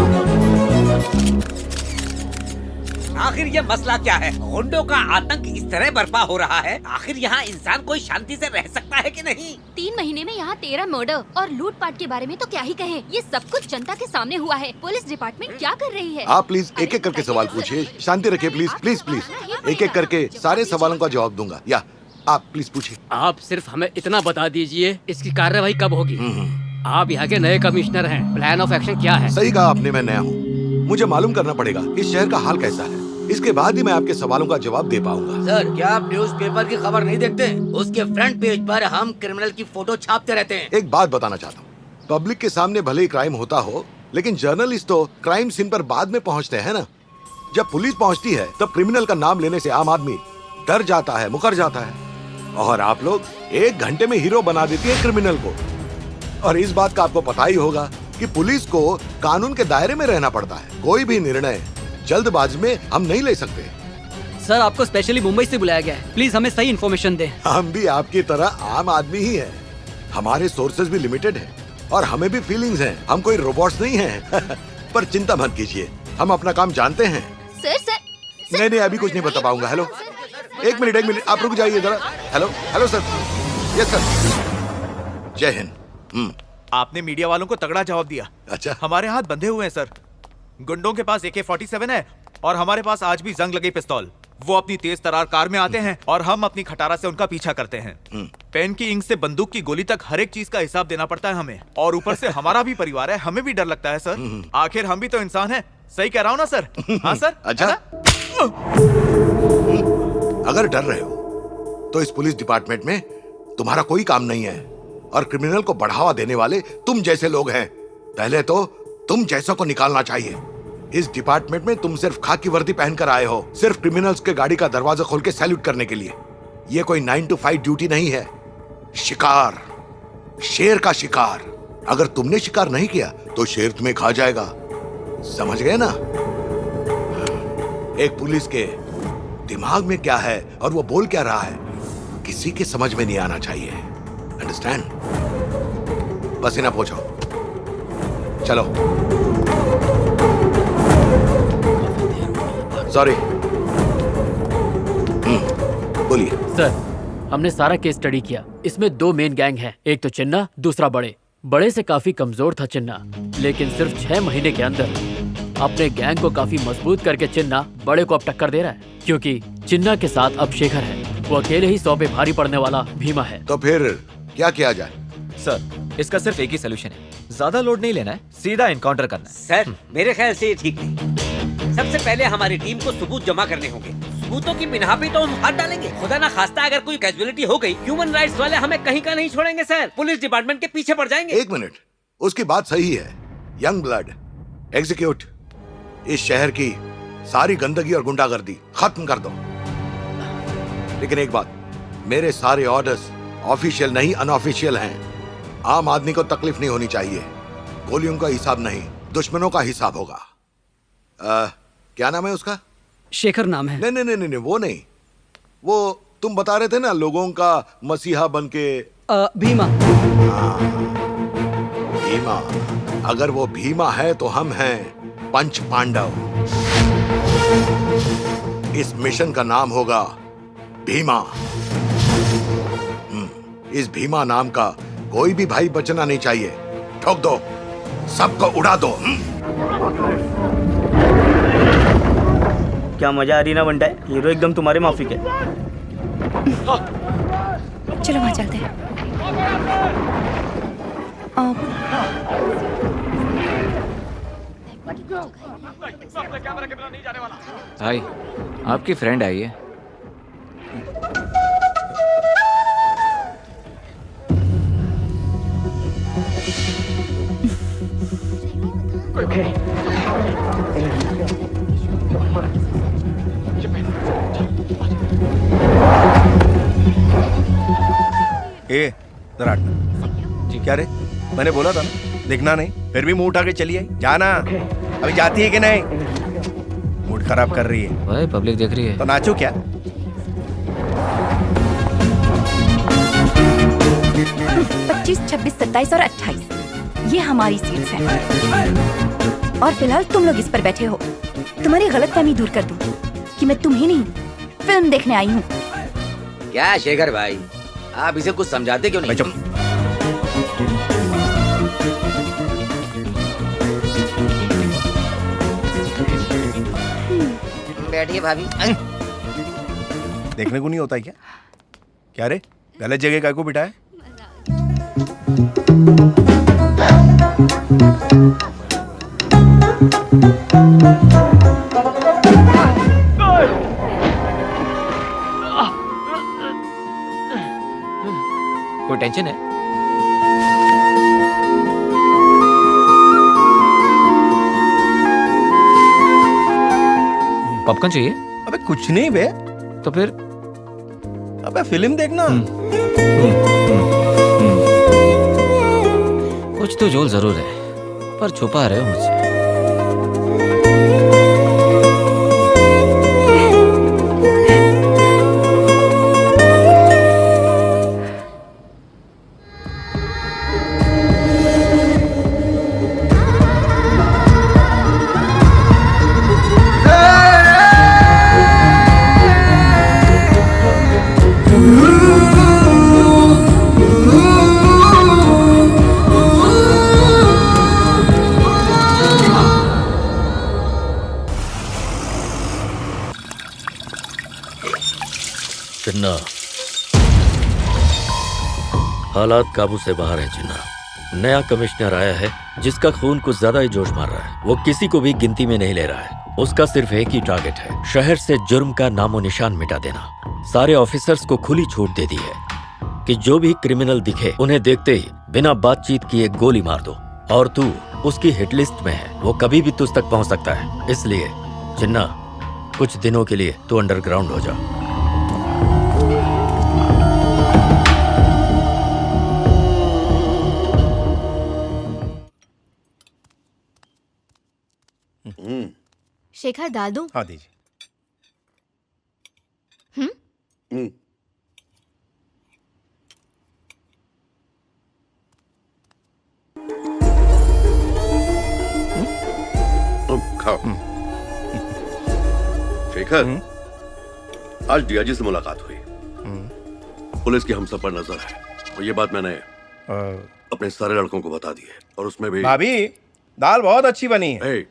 ये मसला क्या है? गुंडों का आतंक इस तरह बर्पा हो रहा है, आखिर यहाँ इंसान कोई शांति से रह सकता है कि नहीं? 3 महीने में यहाँ 13 मर्डर और लूटपाट के बारे में तो क्या ही कहें। ये सब कुछ जनता के सामने हुआ है। पुलिस डिपार्टमेंट क्या कर रही है? आप प्लीज एक एक करके सवाल पूछिए, शांति रखिए प्लीज प्लीज प्लीज। एक एक करके सारे सवालों का जवाब दूंगा। या आप प्लीज पूछिए। आप सिर्फ हमें इतना बता दीजिए, इसकी कार्रवाई कब होगी? आप यहाँ के नए कमिश्नर हैं, प्लान ऑफ एक्शन क्या है? सही कहा आपने, मैं नया हूँ, मुझे मालूम करना पड़ेगा इस शहर का हाल कैसा है, इसके बाद ही मैं आपके सवालों का जवाब दे पाऊंगा। सर, क्या आप न्यूज़पेपर की खबर नहीं देखते? उसके फ्रंट पेज पर हम क्रिमिनल की फोटो छापते रहते हैं। एक बात बताना चाहता हूँ, पब्लिक के सामने भले ही क्राइम होता हो, लेकिन जर्नलिस्ट तो क्राइम सीन पर बाद में पहुँचते हैं ना। जब पुलिस पहुँचती है तब क्रिमिनल का नाम लेने से आम आदमी डर जाता है, मुकर जाता है, और आप लोग 1 घंटे में हीरो बना देती है क्रिमिनल को। और इस बात का आपको पता ही होगा कि पुलिस को कानून के दायरे में रहना पड़ता है। कोई भी निर्णय जल्दबाजी में हम नहीं ले सकते। सर, आपको स्पेशली मुंबई से बुलाया गया है, प्लीज हमें सही इन्फॉर्मेशन दें। हम भी आपकी तरह आम आदमी ही हैं। हमारे सोर्सेज भी लिमिटेड हैं और हमें भी फीलिंग्स हैं, हम कोई रोबोट्स नहीं हैं। पर चिंता मत कीजिए, हम अपना काम जानते हैं। सर नहीं, अभी कुछ नहीं बता पाऊंगा। हेलो, एक मिनट, आप रुक जाइए जरा। Hello sir. Yes sir. जय हिंद। आपने मीडिया वालों को तगड़ा जवाब दिया। अच्छा, हमारे हाथ बंधे हुए हैं सर। गुंडों के पास AK-47 है और हमारे पास आज भी जंग लगी पिस्तौल। वो अपनी तेज तरार कार में आते हैं और हम अपनी खटारा से उनका पीछा करते हैं। पेन की इंक से बंदूक की गोली तक हर एक चीज का हिसाब देना पड़ता है हमें, और ऊपर से हमारा भी परिवार है, हमें भी डर लगता है सर। आखिर हम भी तो इंसान हैं। सही कह रहा हूँ ना सर? हाँ सर। अच्छा, अगर डर रहे हो तो इस पुलिस डिपार्टमेंट में तुम्हारा कोई काम नहीं है, और क्रिमिनल को बढ़ावा देने वाले तुम जैसे लोग हैं। पहले तो तुम जैसों को निकालना चाहिए। इस डिपार्टमेंट में तुम सिर्फ खाकी वर्दी पहनकर आए हो, सिर्फ क्रिमिनल्स के गाड़ी का दरवाजा खोल के सैल्यूट करने के लिए। ये कोई 9 to 5 ड्यूटी नहीं है। शिकार, शेर का शिकार। अगर तुमने शिकार नहीं किया तो शेर तुम्हें खा जाएगा। समझ गए ना? एक पुलिस के दिमाग में क्या है और वो बोल क्या रहा है, किसी के समझ में नहीं आना चाहिए। अंडरस्टैंड? पसीना पोंछो, चलो। सॉरी। बोलिए। सर, हमने सारा केस स्टडी किया। इसमें 2 मेन गैंग हैं, एक तो चिन्ना, दूसरा बड़े से काफी कमजोर था चिन्ना, लेकिन सिर्फ 6 महीने के अंदर अपने गैंग को काफी मजबूत करके चिन्ना बड़े को अब टक्कर दे रहा है, क्योंकि चिन्ना के साथ अब शेखर है। वो अकेले ही 100 पे भारी पड़ने वाला भीमा है। तो फिर क्या किया जाए? सर, इसका सिर्फ एक ही सोल्यूशन है, ज्यादा लोड नहीं लेना है, सीधा एनकाउंटर करना है। सर, मेरे ख्याल से ये ठीक नहीं। सबसे पहले हमारी टीम को सबूत जमा करने होंगे। सबूतों की बिना पे तो हम हाथ डालेंगे। खुदा ना खास्ता अगर कोई कैजुअलिटी हो गई, ह्यूमन राइट्स वाले हमें कहीं का नहीं छोड़ेंगे सर। पुलिस डिपार्टमेंट के पीछे पड़ जाएंगे। 1 मिनट, उसकी बात सही है। Young blood, execute. इस शहर की सारी गंदगी और गुंडागर्दी खत्म कर दो। लेकिन एक बात, मेरे सारे ऑर्डर्स ऑफिशियल नहीं, अनऑफिशियल हैं। आम आदमी को तकलीफ नहीं होनी चाहिए। गोलियों का हिसाब नहीं, दुश्मनों का हिसाब होगा। क्या नाम है उसका? शेखर नाम है। नहीं, वो नहीं। वो तुम बता रहे थे ना, लोगों का मसीहा बन के। भीमा। भीमा। अगर वो भीमा है तो हम हैं पंच पांडव। इस मिशन का नाम होगा भीमा। इस भीमा नाम का कोई भी भाई बचना नहीं चाहिए। ठोक दो, सबको उड़ा दो। क्या मजा आ रही ना बंटा, हीरो एकदम तुम्हारे माफिक है। चलो वहाँ चलते हैं। भाई, आपकी फ्रेंड आई है। ए, जरा हटना। जी क्या रे, मैंने बोला था ना, दिखना नहीं, फिर भी मुंह उठा के चली आई। जाना। अभी जाती है कि नहीं? मूड खराब कर रही है। भाई, पब्लिक देख रही है तो नाचो क्या? 25, 26, 27 और 28 ये हमारी सीट्स हैं। और फिलहाल तुम लोग इस पर बैठे हो। तुम्हारी गलतफहमी दूर कर दूं कि कि मैं तुम्हें नहीं फिल्म देखने आई हूँ। क्या शेखर भाई, आप इसे कुछ समझाते क्यों नहीं? बैठिए भाभी। देखने को नहीं होता है क्या? क्या रे, गलत जगह काय को बिठाया? कोई टेंशन है? पॉपकॉर्न चाहिए? अबे कुछ नहीं बे। तो फिर? अबे फिल्म देखना। कुछ तो जोल जरूर है, पर छुपा रहे हो मुझसे। चिन्ना, हालात काबू से बाहर है चिन्ना। नया कमिश्नर आया है जिसका खून कुछ ज्यादा ही जोश मार रहा है। वो किसी को भी गिनती में नहीं ले रहा है। उसका सिर्फ एक ही टारगेट है, शहर से जुर्म का नामो निशान मिटा देना। सारे ऑफिसर्स को खुली छूट दे दी है कि जो भी क्रिमिनल दिखे उन्हें देखते ही बिना बातचीत किए गोली मार दो। और तू उसकी हिट लिस्ट में है, वो कभी भी तुझ तक पहुंच सकता है। इसलिए चिन्ना, कुछ दिनों के लिए तू अंडरग्राउंड हो जा। शेखर डाल दूं? हाँ दीजिए। खाओ। शेखर, आज डीआईजी से मुलाकात हुई। पुलिस की हम सब पर नजर है और ये बात मैंने अपने सारे लड़कों को बता दी है। और उसमें भी भाभी, दाल बहुत अच्छी बनी है।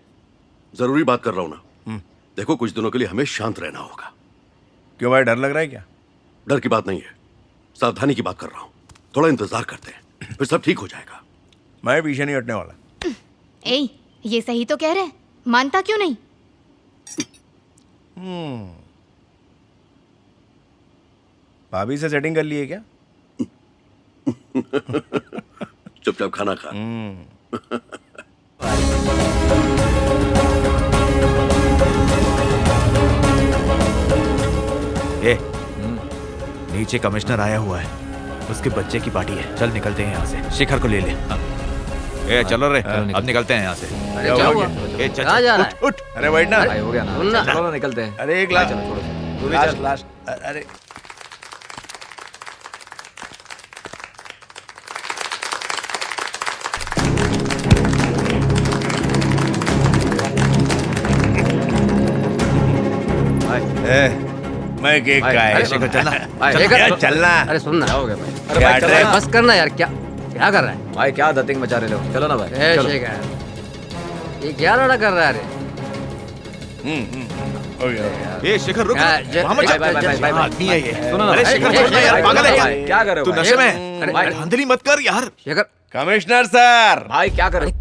जरूरी बात कर रहा हूं ना। देखो, कुछ दिनों के लिए हमें शांत रहना होगा। क्यों भाई, डर लग रहा है क्या? डर की बात नहीं है, सावधानी की बात कर रहा हूं। थोड़ा इंतजार करते हैं, फिर सब ठीक हो जाएगा। मैं पीछे नहीं हटने वाला। ए, ये सही तो कह रहे हैं, मानता क्यों नहीं? भाभी से सेटिंग कर ली है क्या? चुपचाप खाना खा। नीचे कमिश्नर आया हुआ है, उसके बच्चे की पार्टी है। चल निकलते हैं यहाँ से, शेखर को ले ले। चलो रे, अब निकलते हैं यहाँ से। कहाँ जा रहा है? उठ। अरे बैठ ना। हो गया ना, चलो निकलते हैं। अरे एक लास्ट, चलो लास्ट लास्ट। अरे मैं केक का है। शेखर चलना, चलना। अरे सुनना, हो गया भाई। अरे भाई बस करना यार, क्या क्या कर रहा है भाई? क्या दतिंग मचा रहे हो? चलो ना भाई। शेखर, ये क्या लड़ा कर रहा है? ए शेखर रुक, वहाँ मत जा। आदमी है ये। सुनो ना, अरे शेखर छोड़ दे यार, पागल है क्या? क्या कर रहे हो? तू नशे में? अरे भाई धांधली मत कर यार। Shekhar, commissioner sir. भाई क्या कर रहे हो?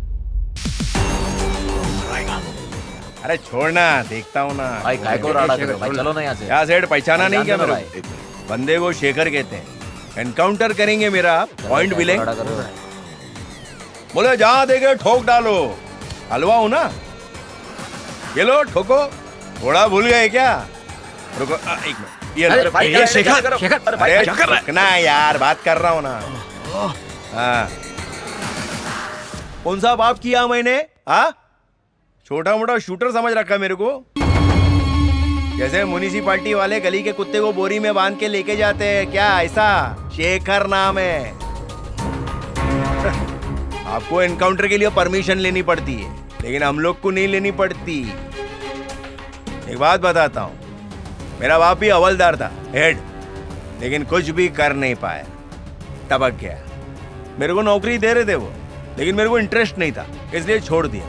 अरे छोड़ना, देखता हूँ ना। भाई काय को राड़ा कर रहे हो? भाई चलो ना यहाँ से। क्या सेठ, पहचाना नहीं क्या मेरे को? बंदे को शेखर कहते हैं। एनकाउंटर करेंगे मेरा, पॉइंट बिलेंग। बोले जहां देखे ठोक डालो। हलवा हूं ना, ये लो ठोको। थोड़ा भूल गए क्या? रुको एक मिनट। ये शेखर, शेखर, अरे क्या कर रहा है यार? बात कर रहा हूं ना। हाँ, कौन सा बाप किया मैंने? हाँ, छोटा मोटा शूटर समझ रखा मेरे को। जैसे म्युनिसिपालिटी वाले गली के कुत्ते को बोरी में बांध के लेके जाते हैं, क्या ऐसा? शेखर नाम है। आपको एनकाउंटर के लिए परमिशन लेनी पड़ती है, लेकिन हम लोग को नहीं लेनी पड़ती। एक बात बताता हूँ, मेरा बाप भी हवलदार था, हेड, लेकिन कुछ भी कर नहीं पाया, टपक गया। मेरे को नौकरी दे रहे थे वो, लेकिन मेरे को इंटरेस्ट नहीं था, इसलिए छोड़ दिया।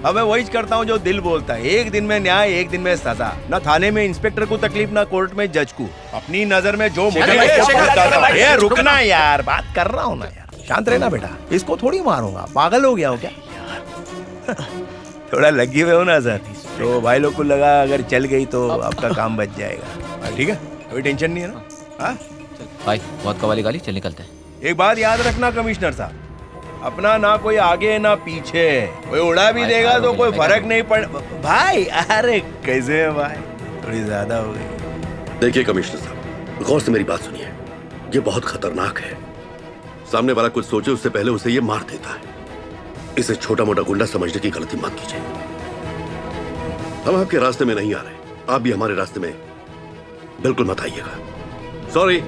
अब मैं वही करता हूँ जो दिल बोलता है, एक दिन में न्याय, एक दिन में सजा। ना थाने में इंस्पेक्टर को तकलीफ, ना कोर्ट में जज को। अपनी नजर में जो मुझे ये रुकना यार, बात कर रहा हूँ ना यार, शांत रहना बेटा, इसको थोड़ी मारूंगा, पागल हो गया हो क्या? थोड़ा लगी हुए हो ना सर, तो भाई लोग को लगा अगर चल गई तो आपका काम बच जाएगा। ठीक है, कोई टेंशन नहीं है ना? हाँ भाई बहुत कवाली गाली, चल निकलते हैं। एक बात याद रखना कमिश्नर साहब, अपना ना कोई आगे ना पीछे, कोई उड़ा भी देगा तो कोई फर्क नहीं पड़ भाई। अरे कैसे है भाई, थोड़ी ज्यादा हो गई। देखिए कमिश्नर साहब, गौर से मेरी बात सुनिए, ये बहुत खतरनाक है। सामने वाला कुछ सोचे उससे पहले उसे ये मार देता है। इसे छोटा मोटा गुंडा समझने की गलती मत कीजिए। हम आपके रास्ते में नहीं आ रहे, आप भी हमारे रास्ते में बिल्कुल मत आइएगा। सॉरी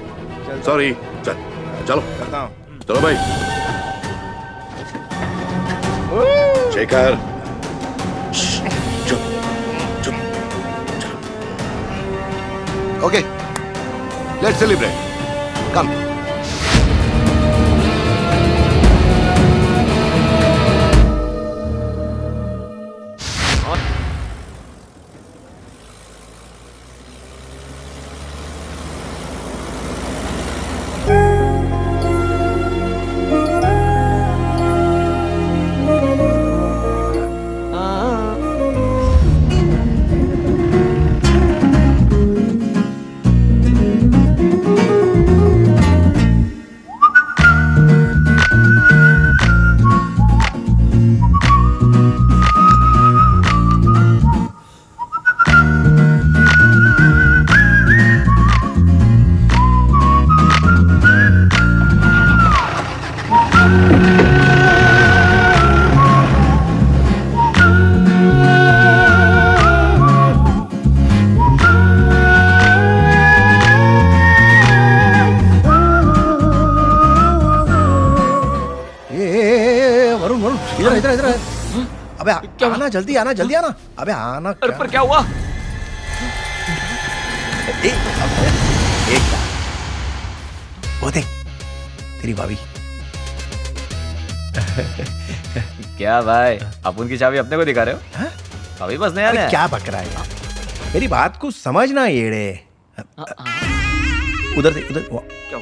सॉरी, चलो करता हूँ। चलो भाई। शेखर, चुप चुप। ओके, लेट्स सेलिब्रेट, कम। अबे आना, जल्दी आना, जल्दी आना। अबे आना। अरे पर क्या हुआ? एक वो देख, तेरी भाभी। क्या भाई, आप उनकी चाबी अपने को दिखा रहे हो? अभी बस नया नया। क्या बक रहा है, मेरी बात को समझना येड़े। उधर देख, उधर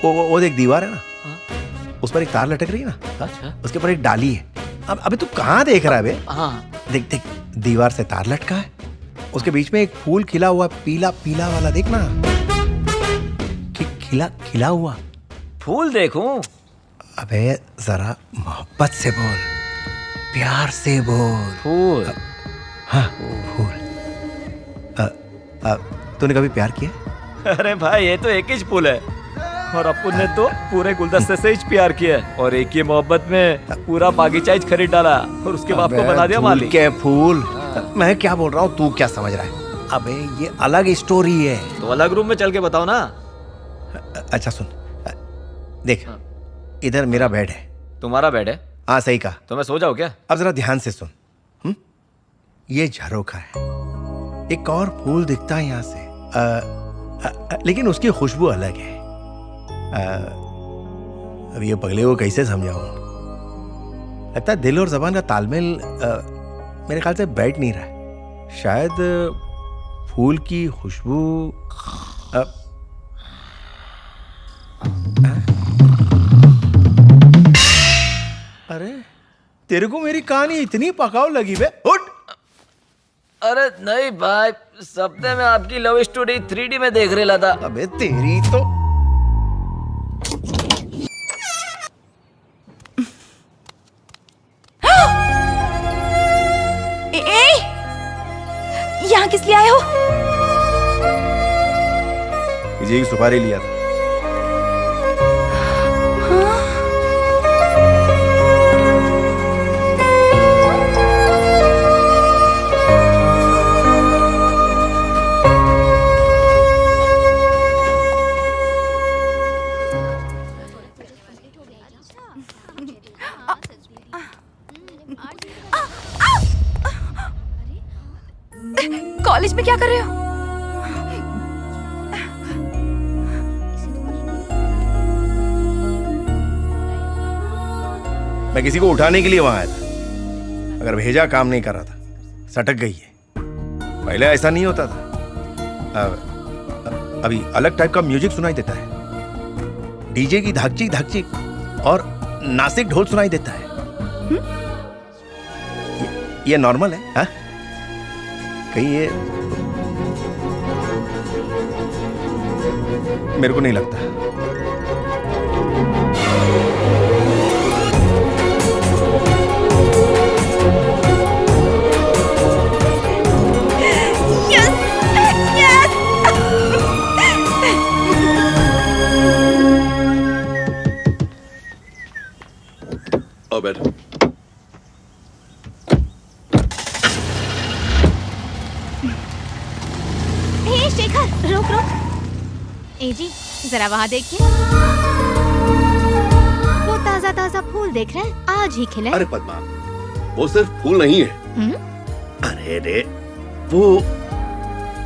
वो देख, दीवार है ना, उस पर एक तार लटक रही है ना। अच्छा। उसके ऊपर एक डाली है। अब अबे तू कहाँ देख रहा है बे? हाँ। देख देख, दीवार से तार लटका है, उसके बीच में एक फूल खिला हुआ, पीला पीला वाला, देखना। खिला खिला हुआ फूल देखूं? अबे जरा मोहब्बत से बोल, प्यार से बोल। फूल? हाँ फूल। तूने कभी प्यार किया? अरे भाई, ये तो एक ही फूल है, और अपुन ने तो पूरे गुलदस्ते से ही प्यार किया, और एक ही मोहब्बत में पूरा बागीचा ही खरीद डाला, और उसके बाप को बना दिया मालिक। क्या फूल? मैं क्या बोल रहा हूँ, तू क्या समझ रहा है? अबे ये अलग स्टोरी है। तो अलग रूम में चल के बताओ ना। अच्छा सुन, देख, इधर मेरा बेड है। तुम्हारा बेड है? हाँ सही कहा। तो मैं सो जाऊँ क्या? अब जरा ध्यान से सुन। ये झरोखा है, एक और फूल दिखता है यहाँ से, लेकिन उसकी खुशबू अलग है। अब ये पगले को कैसे समझाऊं? लगता है दिल और जबान का तालमेल मेरे ख्याल से बैठ नहीं रहा है। शायद फूल की खुशबू। अरे तेरे को मेरी कहानी इतनी पकाऊ लगी बे? उठ। अरे नहीं भाई, सपने में आपकी लव स्टोरी 3D में देख रहा था। अबे तेरी तो। यहाँ किस लिए आए हो? किसी की सुपारी लिया था। कॉलेज में क्या कर रहे हो? मैं किसी को उठाने के लिए वहां आया था। अगर भेजा काम नहीं कर रहा था, सटक गई है। पहले ऐसा नहीं होता था। अभी अलग टाइप का म्यूजिक सुनाई देता है, डीजे की धाकचिक धाकचिक और नासिक ढोल सुनाई देता है। ये नॉर्मल है? हा? कहीं ये मेरे को नहीं लगता। आओ बैठो। हे शेखर, रुक रुक। ए जी, जरा वहाँ देखिए। वो ताजा ताजा फूल देख रहे हैं, आज ही खिले। अरे पद्मा, वो सिर्फ फूल नहीं है। अरे रे, वो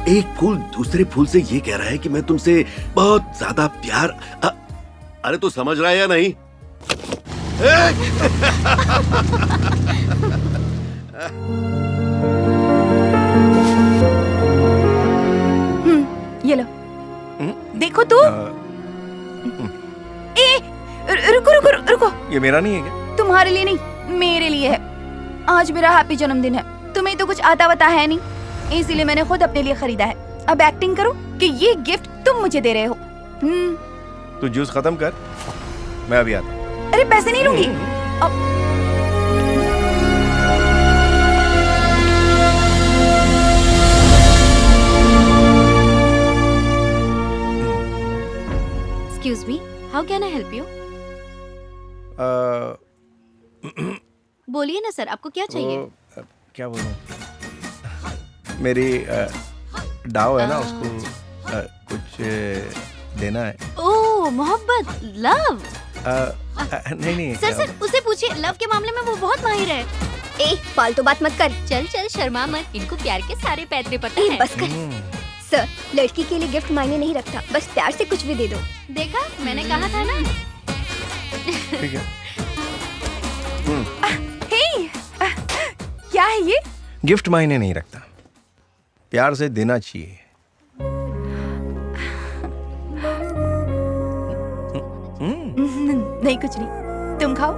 एक फूल दूसरे फूल से ये कह रहा है कि मैं तुमसे बहुत ज्यादा प्यार। अरे तू समझ रहा है या नहीं? ये लो, देखो तो। रुको रुको रुको। ये मेरा नहीं है क्या? तुम्हारे लिए नहीं, मेरे लिए है। आज मेरा हैप्पी जन्मदिन है। तुम्हें तो कुछ आता वता है नहीं, इसीलिए मैंने खुद अपने लिए खरीदा है। अब एक्टिंग करो कि ये गिफ्ट तुम मुझे दे रहे हो। तू जूस खत्म कर, मैं अभी आता हूँ। अरे पैसे नहीं लूंगी। Excuse me, how can I help you? बोलिए ना सर, आपको क्या चाहिए? क्या बोलूं? मेरी डाव है ना, उसको कुछ देना है। ओह, मोहब्बत, लव। नहीं सर उसे पूछिए, लव के मामले में वो बहुत माहिर है। ए, फालतू बात मत कर। चल चल, शर्मा मत, इनको प्यार के सारे पैतरे पता है। बस कर। सर, लड़की के लिए गिफ्ट मायने नहीं रखता, बस प्यार से कुछ भी दे दो। देखा, मैंने कहा था ना। ठीक है। क्या है ये? गिफ्ट मायने नहीं रखता, प्यार से देना चाहिए। नहीं, कुछ नहीं, तुम खाओ।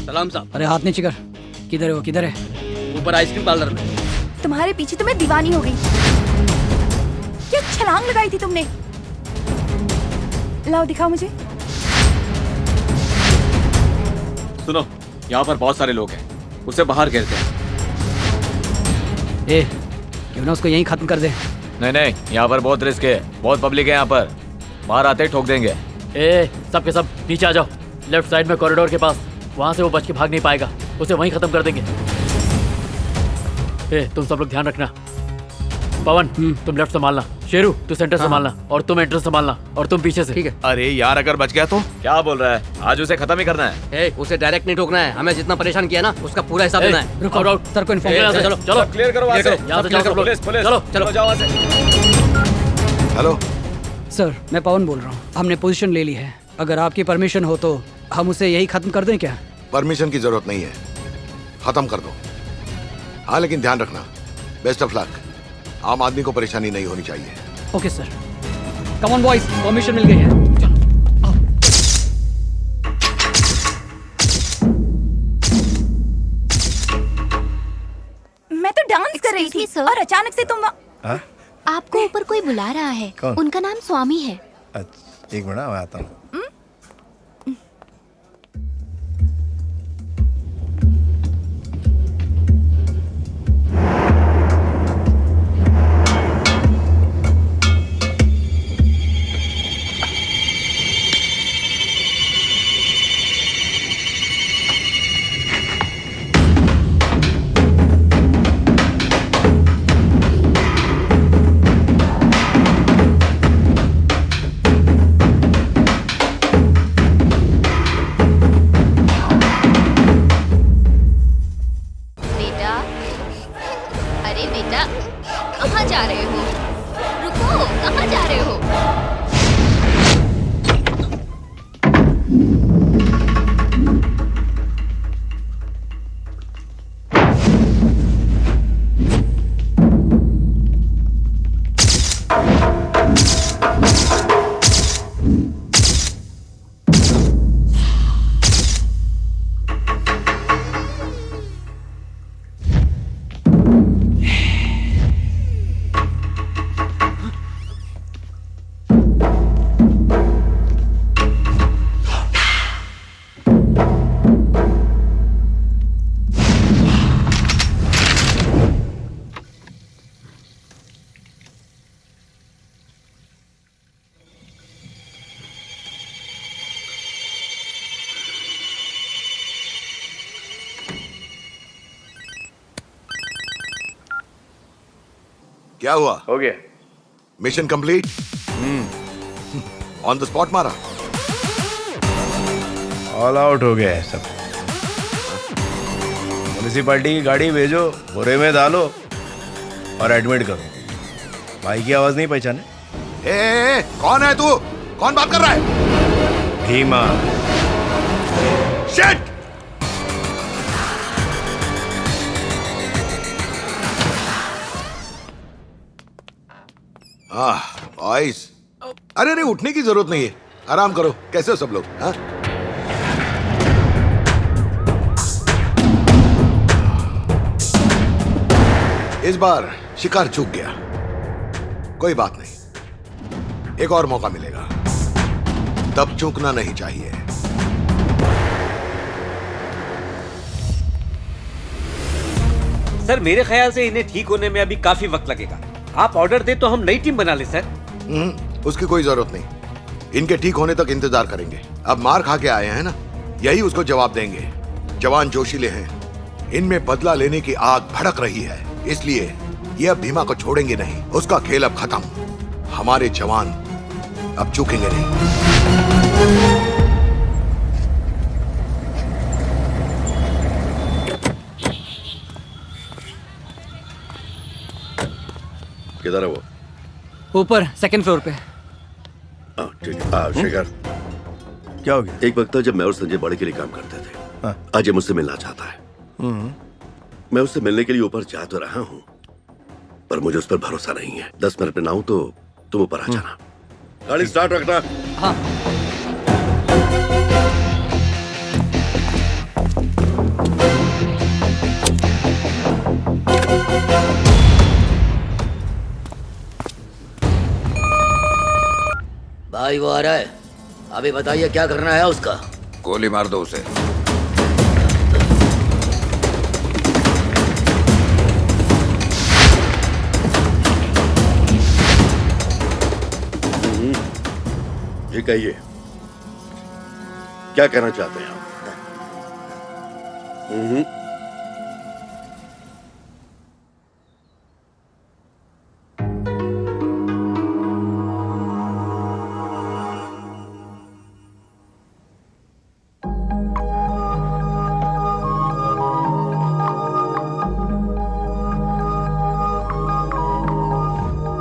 सलाम साहब। अरे हाथ नीचे कर। किधर है वो? किधर है? ऊपर आइसक्रीम पार्लर में। तुम्हारे पीछे तो मैं दीवानी हो गई। क्या छलांग लगाई थी तुमने? लाओ, दिखाओ मुझे। सुनो, यहाँ पर बहुत सारे लोग हैं, उसे बाहर घेरते हैं। ए, क्यों ना उसको यहीं खत्म कर दे। नहीं, यहाँ पर बहुत रिस्क है, बहुत पब्लिक है यहाँ पर, बाहर आते ही ठोक देंगे। ए, सब के सब नीचे आ जाओ, लेफ्ट साइड में कॉरिडोर के पास। वहाँ से वो बच के भाग नहीं पाएगा, उसे वहीं खत्म कर देंगे। ए, तुम सब लोग ध्यान रखना। पवन, तुम लेफ्ट संभालना, शेरू तू सेंटर संभालना, और तुम एंट्रेंस संभालना, और तुम पीछे से। ठीक है। अरे यार, अगर बच गया तो क्या बोल रहा है? आज उसे खत्म ही करना है। ए, उसे डायरेक्ट नहीं ठोकना है, हमें जितना परेशान किया ना उसका पूरा हिसाब देना है। रुको, सर को इन्फॉर्म करो। चलो चलो, क्लियर करो वहाँ से। यहाँ से जाओ सब लोग। पुलिस, चलो चलो जाओ वहाँ से। हेलो सर, मैं पवन बोल रहा हूँ। हमने पोजीशन ले ली है, अगर आपकी परमिशन हो तो हम उसे यही खत्म कर दें क्या? परमिशन की जरूरत नहीं है, खत्म कर दो। हाँ, लेकिन ध्यान रखना, बेस्ट ऑफ लक। आम आदमी को परेशानी नहीं होनी चाहिए। Okay sir. Come on boys, permission मिल गई है। मैं तो डांस कर रही थी और अचानक से तुम आपको ऊपर कोई बुला रहा है। कौन? उनका नाम स्वामी है। अच्छा, एक मिनट, मैं आता हूँ। क्या हुआ? हो गया। Mission complete? On the spot मारा? ऑल आउट हो गया है सब। म्युनिसिपैलिटी की गाड़ी भेजो, बोरे में डालो और एडमिट करो। भाई की आवाज नहीं पहचाने? कौन है तू? कौन बात कर रहा है? भीमा। शिट! बॉयज, अरे नहीं, उठने की जरूरत नहीं है, आराम करो। कैसे हो सब लोग? हाँ? इस बार शिकार चूक गया, कोई बात नहीं, एक और मौका मिलेगा, तब चूकना नहीं चाहिए। सर मेरे ख्याल से इन्हें ठीक होने में अभी काफी वक्त लगेगा। आप ऑर्डर दे तो हम नई टीम बना ले सर। उसकी कोई जरूरत नहीं, इनके ठीक होने तक इंतजार करेंगे। अब मार खा के आए हैं ना, यही उसको जवाब देंगे। जवान जोशीले हैं, इनमें बदला लेने की आग भड़क रही है, इसलिए ये अब भीमा को छोड़ेंगे नहीं। उसका खेल अब खत्म, हमारे जवान अब चूकेंगे नहीं। किधर है वो? ऊपर सेकंड फ्लोर पे। ठीक है। शेखर, क्या हो गया? एक वक्त था जब मैं और संजय बड़े के लिए काम करते थे। अजय मुझसे मिलना चाहता है। मैं उससे मिलने के लिए ऊपर जा तो रहा हूँ, पर मुझे उस पर भरोसा नहीं है। 10 मिनट में ना हूं तो तुम ऊपर आ जाना। गाड़ी स्टार्ट रखना। हाँ। भाई वो आ रहा है, अभी बताइए क्या करना है उसका। गोली मार दो उसे। ये कहिए, क्या कहना चाहते हैं आप?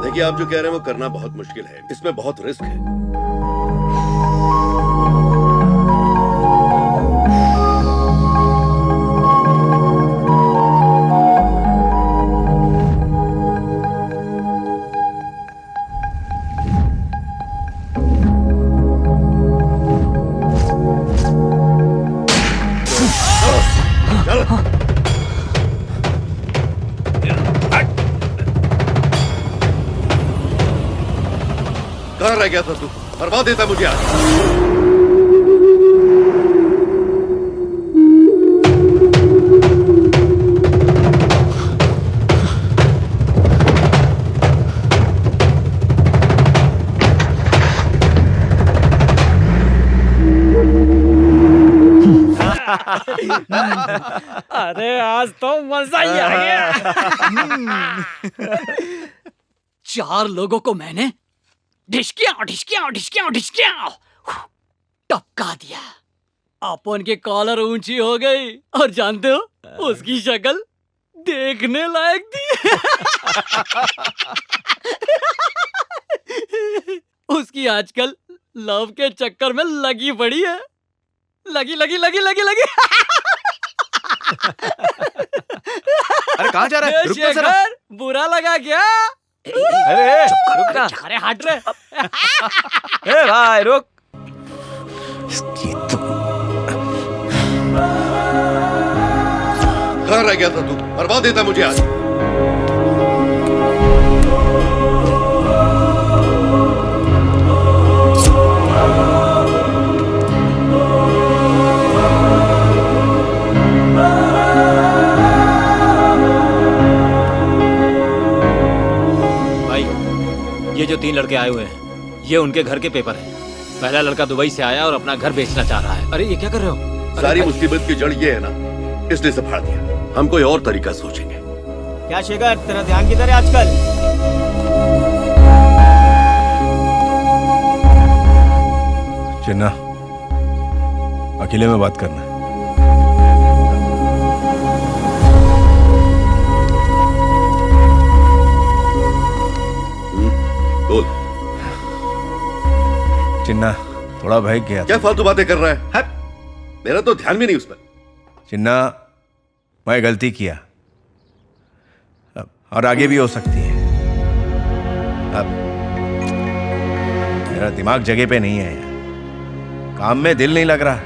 देखिए, आप जो कह रहे हैं वो करना बहुत मुश्किल है, इसमें बहुत रिस्क है। कहाँ रह गया था तू? बर्बाद देता मुझे आज। अरे आज तो मजा ही आ गया। 4 लोगों को मैंने ढिशकिया टपका दिया। अपन की कॉलर ऊंची हो गई और जानते हो उसकी शक्ल देखने लायक थी। उसकी आजकल लव के चक्कर में लगी पड़ी है। लगी। अरे कहाँ जा रहा है? रुक शेखर, बुरा लगा क्या? अरे रुक ना। अरे हट रे। ए भाई रुक। कहाँ रह गया था तू? बर्बाद देता मुझे आज। ये जो 3 लड़के आए हुए हैं, ये उनके घर के पेपर हैं। पहला लड़का दुबई से आया और अपना घर बेचना चाह रहा है। अरे ये क्या कर रहे हो? सारी मुसीबत की जड़ ये है ना, इसलिए सब फाड़ दिया। हम कोई और तरीका सोचेंगे। क्या शेखर, तेरा ध्यान किधर है आजकल? चिन्ना, अकेले में बात करना है। बोल। चिन्ना, थोड़ा भय गया। क्या फालतू बातें कर रहा है? मेरा तो ध्यान भी नहीं उस पर। चिन्ना, मैं गलती किया और आगे भी हो सकती है। अब मेरा दिमाग जगह पे नहीं है यार। काम में दिल नहीं लग रहा,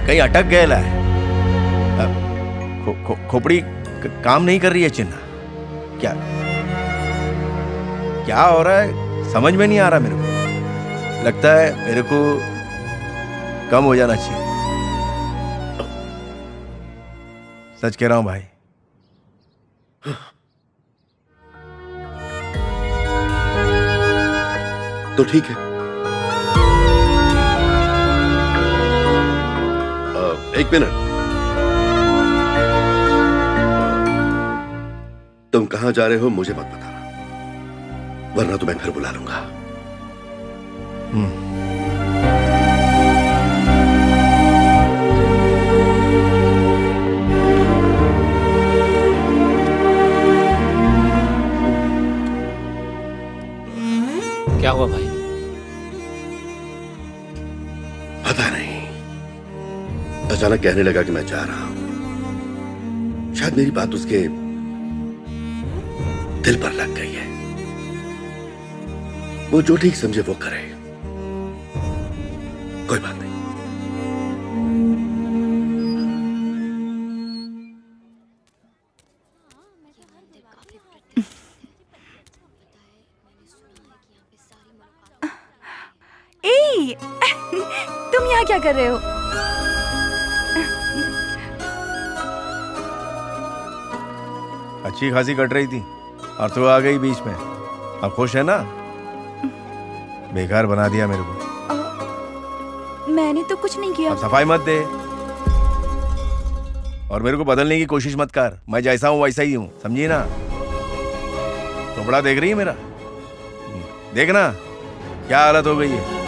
कहीं अटक गया है। खोपड़ी काम नहीं कर रही है। चिन्ना, क्या क्या हो रहा है समझ में नहीं आ रहा मेरे को। लगता है मेरे को कम हो जाना चाहिए। सच कह रहा हूं भाई। तो ठीक है, एक मिनट। तुम कहां जा रहे हो मुझे मत बताना, वरना तो मैं फिर बुला लूंगा। क्या हुआ भाई? पता नहीं, अचानक कहने लगा कि मैं जा रहा हूं। शायद मेरी बात उसके दिल पर लग गई है। वो जो ठीक समझे वो करे, कोई बात नहीं। ए, तुम यहाँ क्या कर रहे हो? अच्छी खासी कट रही थी और तू आ गई बीच में। अब खुश है ना? बेकार बना दिया मेरे को। मैंने तो कुछ नहीं किया। अब सफाई मत दे और मेरे को बदलने की कोशिश मत कर। मैं जैसा हूं वैसा ही हूं, समझी ना? कपड़ा देख रही है मेरा? देखना क्या हालत हो गई है।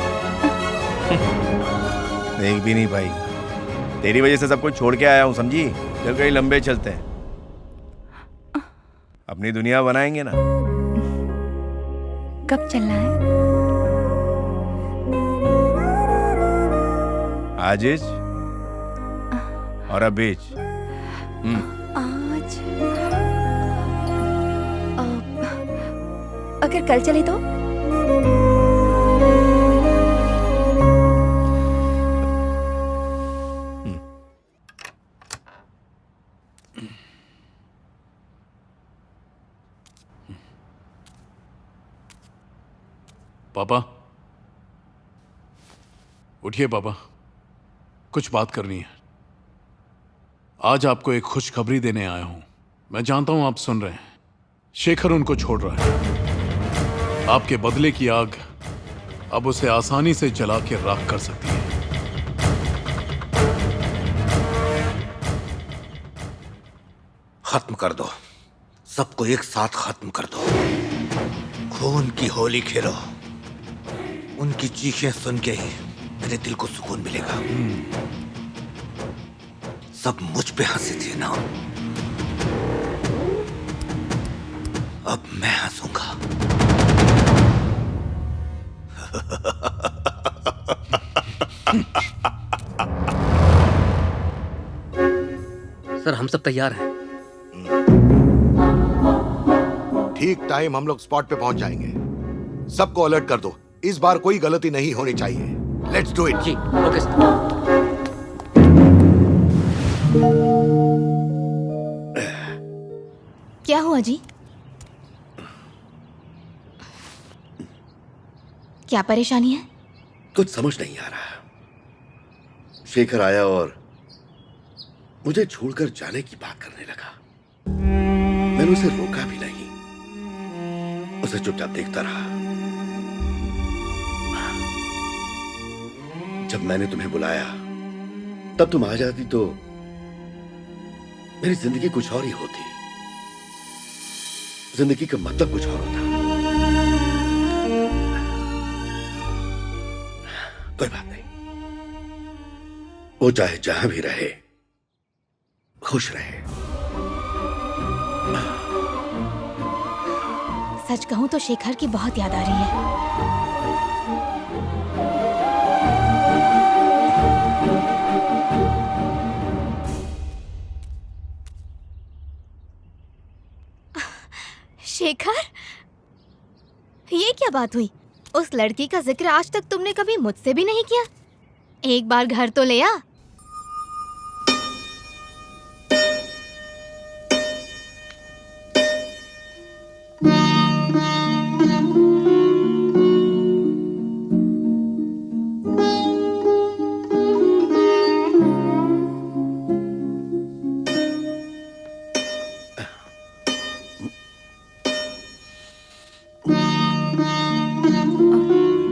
देख भी नहीं पाई। तेरी वजह से सब कुछ छोड़ के आया हूं, समझी? चल कहीं लंबे चलते हैं, अपनी दुनिया बनाएंगे ना। कब चलना है? आजिज और अबीज। आज अगर कल चले तो? पापा उठिए। पापा, कुछ बात करनी है। आज आपको एक खुशखबरी देने आया हूं। मैं जानता हूं आप सुन रहे हैं। शेखर उनको छोड़ रहा है। आपके बदले की आग अब उसे आसानी से जला के राख कर सकती है। खत्म कर दो, सबको एक साथ खत्म कर दो। खून की होली खेलो। उनकी चीखें सुन के ही मेरे दिल को सुकून मिलेगा। सब मुझ पे हंसे थे ना, अब मैं हंसूंगा। सर, हम सब तैयार हैं। ठीक टाइम हम लोग स्पॉट पे पहुंच जाएंगे। सबको अलर्ट कर दो, इस बार कोई गलती नहीं होनी चाहिए। Let's do it. जी, ओके सर। क्या हुआ जी? क्या परेशानी है? कुछ समझ नहीं आ रहा। शेखर आया और मुझे छोड़कर जाने की बात करने लगा। मैंने उसे रोका भी नहीं, उसे चुपचाप देखता रहा। जब मैंने तुम्हें बुलाया तब तुम आ जाती तो मेरी जिंदगी कुछ और ही होती। जिंदगी का मतलब कुछ और होता। कोई बात नहीं, वो चाहे जहां भी रहे खुश रहे। सच कहूं तो शेखर की बहुत याद आ रही है। शेखर, ये क्या बात हुई? उस लड़की का जिक्र आज तक तुमने कभी मुझसे भी नहीं किया। एक बार घर तो ले आ।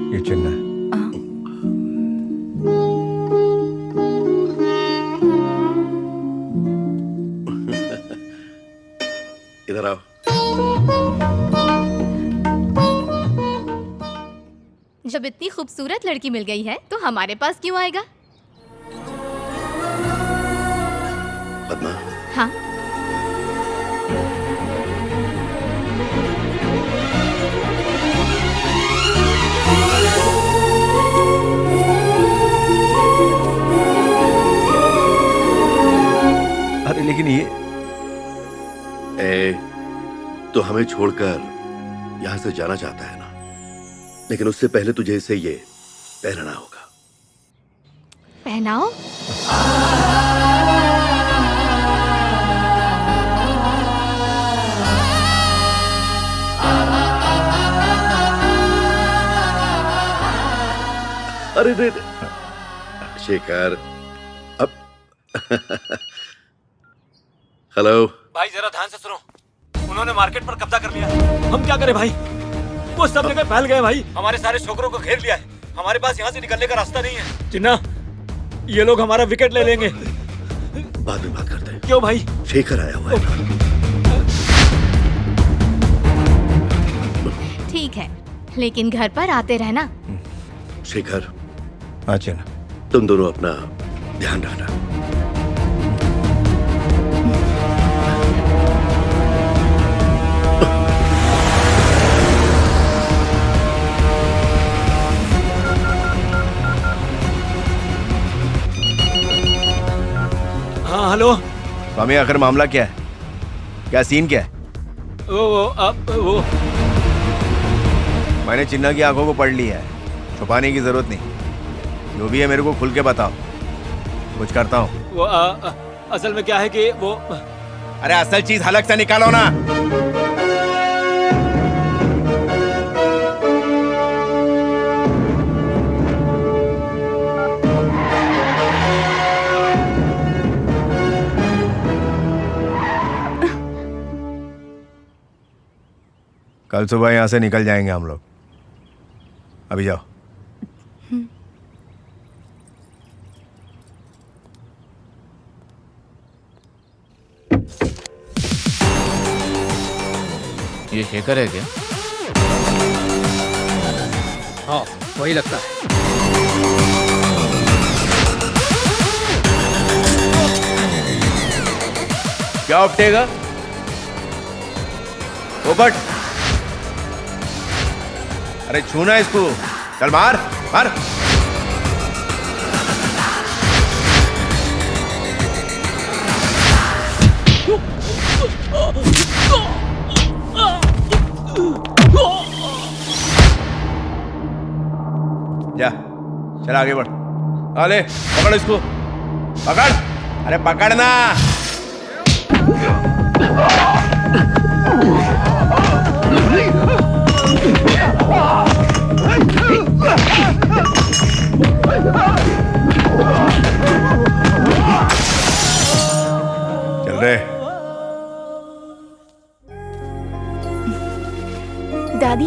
ये चिन्ना है। इधर आओ। जब इतनी खूबसूरत लड़की मिल गई है तो हमारे पास क्यों आएगा? पद्मा, हाँ, अरे लेकिन ये तो हमें छोड़कर यहां से जाना चाहता है ना, लेकिन उससे पहले तुझे इसे ये पहनना होगा। पहनाओ। अरे रे शेखर, अब हेलो भाई जरा ध्यान से सुनो, उन्होंने मार्केट पर कब्जा कर लिया। हम क्या करें भाई? वो सब जगह फैल गए भाई, हमारे सारे छोकरों को घेर लिया है। हमारे पास यहाँ से निकलने का रास्ता नहीं है। चिन्ना, ये लोग हमारा विकेट ले लेंगे। बाद में बात करते हैं। क्यों भाई? शेखर आया हुआ है। ठीक है, लेकिन घर पर आते रहना। शेखर, हाँ चिन्ना, तुम दोनों अपना ध्यान रखना। हाँ हेलो स्वामी, आखिर मामला क्या है? क्या सीन क्या है? वो मैंने चिन्ना की आंखों को पढ़ लिया है, छुपाने की जरूरत नहीं। जो भी है मेरे को खुल के बताओ, कुछ करता हूँ। वो असल में क्या है कि वो, अरे असल चीज हलक से निकालो ना। कल सुबह यहां से निकल जाएंगे हम लोग। अभी जाओ। ये शेखर है क्या? हाँ, वही लगता है। क्या उपटेगा? पोपट, अरे छूना इसको। चल मार मार। जा, चल आगे बढ़। अरे पकड़ इसको, पकड़। अरे पकड़ना। चल रहे। दादी,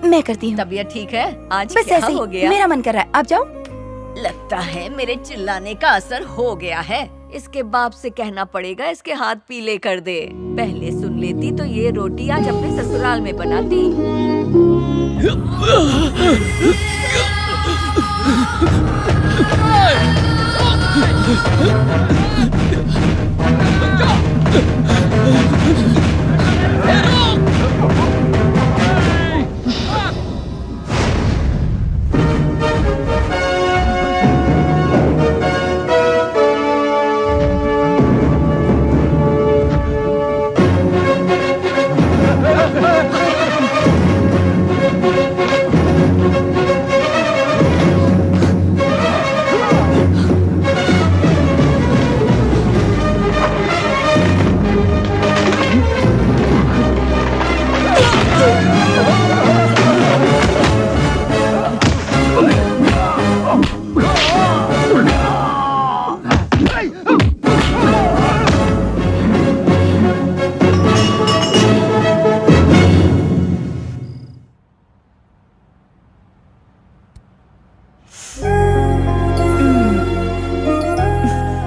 मैं करती हूँ। तबीयत ठीक है? आज बस क्या ऐसे हो ही, गया? मेरा मन कर रहा है। आप जाओ। लगता है मेरे चिल्लाने का असर हो गया है। इसके बाप से कहना पड़ेगा इसके हाथ पीले कर दे। पहले सुन लेती तो ये रोटी आज अपने ससुराल में बनाती।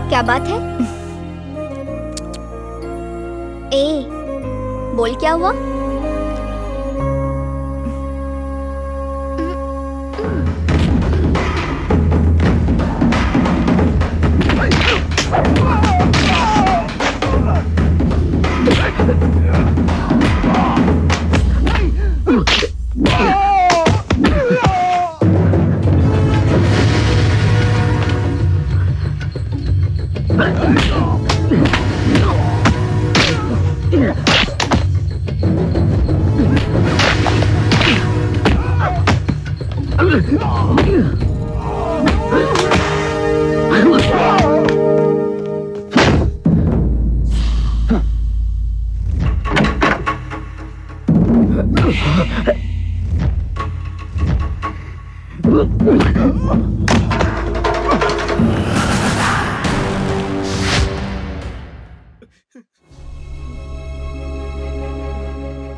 क्या बात है? ए, बोल क्या हुआ?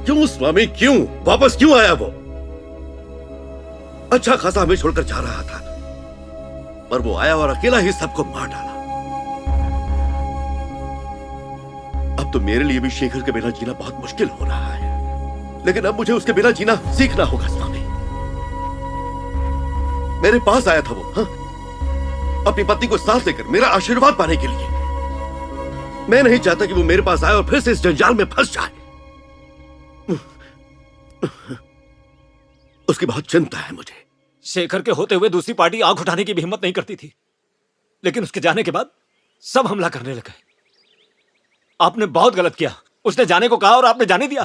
क्यों स्वामी, क्यों वापस क्यों आया वो? अच्छा खासा हमें छोड़कर जा रहा था, पर वो आया और अकेला ही सबको मार डाला। अब तो मेरे लिए भी शेखर के बिना जीना बहुत मुश्किल हो रहा है, लेकिन अब मुझे उसके बिना जीना सीखना होगा स्वामी। मेरे पास आया था वो, हाँ? अपनी पत्नी को साथ लेकर मेरा आशीर्वाद पाने के लिए। मैं नहीं चाहता कि वो मेरे पास आए और फिर से इस जंजाल में फंस जाए। उसकी बहुत चिंता है मुझे। शेखर के होते हुए दूसरी पार्टी आंख उठाने की भी हिम्मत नहीं करती थी, लेकिन उसके जाने के बाद सब हमला करने लगे। आपने बहुत गलत किया। उसने जाने को कहा और आपने जाने दिया।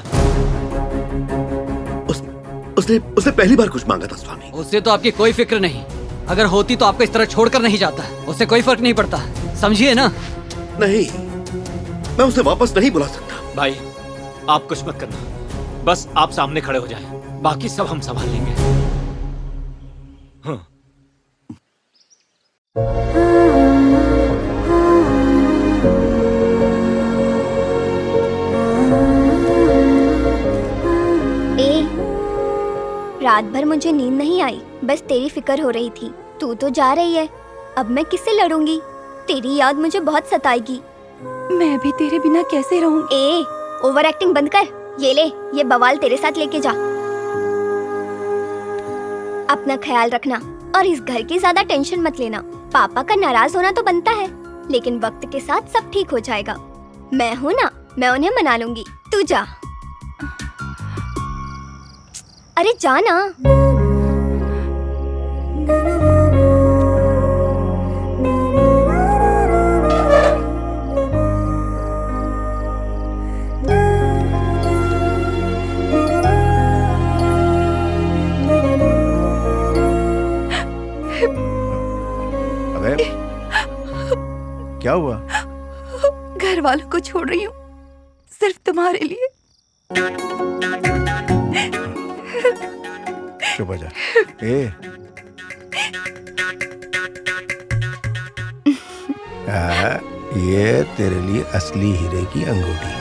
उसने पहली बार कुछ मांगा था स्वामी। उससे तो आपकी कोई फिक्र नहीं। अगर होती तो आपको इस तरह छोड़कर नहीं जाता। उससे कोई फर्क नहीं पड़ता, समझिए ना? नहीं, मैं उसे वापस नहीं बुला सकता। भाई आप कुछ मत करना, बस आप सामने खड़े हो जाएं, बाकी सब हम संभाल लेंगे। हाँ। रात भर मुझे नींद नहीं आई, बस तेरी फिक्र हो रही थी। तू तो जा रही है, अब मैं किससे लड़ूंगी? तेरी याद मुझे बहुत सताएगी। मैं भी तेरे बिना कैसे रहूं? ओवर एक्टिंग बंद कर। ये ले, ये बवाल तेरे साथ लेके जा। अपना ख्याल रखना और इस घर की ज्यादा टेंशन मत लेना। पापा का नाराज होना तो बनता है, लेकिन वक्त के साथ सब ठीक हो जाएगा। मैं हूँ ना, मैं उन्हें मना लूंगी। तू जा। अरे जाना। अबे क्या हुआ? घर वालों को छोड़ रही हूँ सिर्फ तुम्हारे लिए। चुप हो जा। ये तेरे लिए असली हीरे की अंगूठी।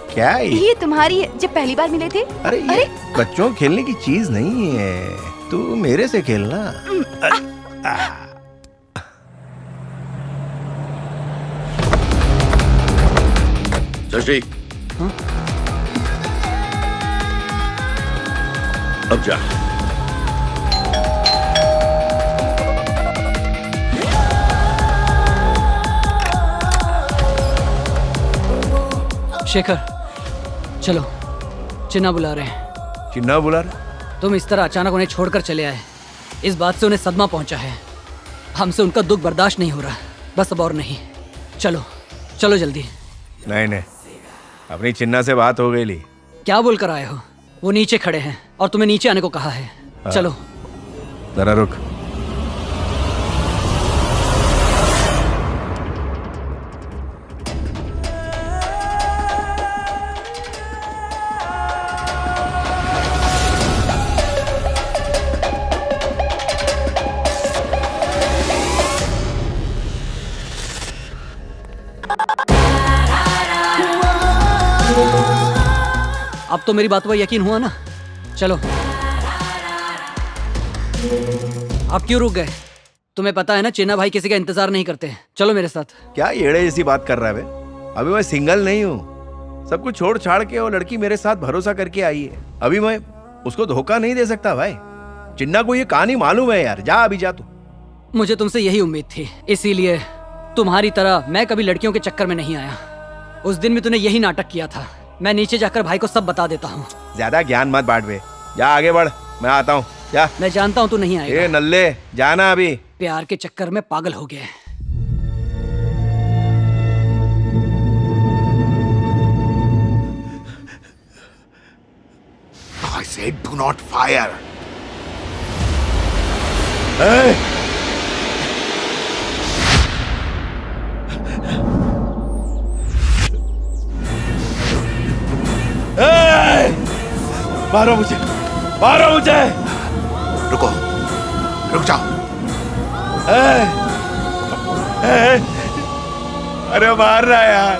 क्या ये तुम्हारी है, जब पहली बार मिले थे। अरे ये बच्चों खेलने की चीज नहीं है, तू मेरे से खेलना। शशि, अब जा। शेखर, चलो, चिन्ना बुला रहे हैं। चिन्ना बुला रहे? तुम इस तरह अचानक उन्हें छोड़कर चले आए, इस बात से उन्हें सदमा पहुंचा है। हमसे उनका दुख बर्दाश्त नहीं हो रहा, बस अब और नहीं। चलो चलो जल्दी। नहीं नहीं, अपनी चिन्ना से बात हो गई ली। क्या बोल कर आए हो? वो नीचे खड़े हैं और तुम्हें नीचे आने को कहा है। चलो जरा रुक। अब तो मेरी बात पर यकीन हुआ ना? चलो। अब क्यों रुक गए? तुम्हें पता है ना चिन्ना भाई किसी का इंतजार नहीं करते। चलो मेरे साथ। क्या येड़े जैसी बात कर रहा है बे? अभी मैं सिंगल नहीं हूँ, सब कुछ छोड़ छाड़ के वो लड़की मेरे साथ भरोसा करके आई है। अभी मैं उसको धोखा नहीं दे सकता भाई। चिन्ना को ये कहानी मालूम है यार। जा अभी जा तू। मुझे तुमसे यही उम्मीद थी, इसीलिए तुम्हारी तरह मैं कभी लड़कियों के चक्कर में नहीं आया। उस दिन भी तूने यही नाटक किया था। मैं नीचे जाकर भाई को सब बता देता हूँ। ज्यादा ज्ञान मत बांट बे, जा आगे बढ़, मैं आता हूँ। जा। मैं जानता हूँ तू नहीं आएगा। ए नल्ले, जाना अभी। प्यार के चक्कर में पागल हो गया। I said do not fire. Hey! मारो मुझे, मारो मुझे। रुको, रुक जाओ। अरे मार रहा है यार।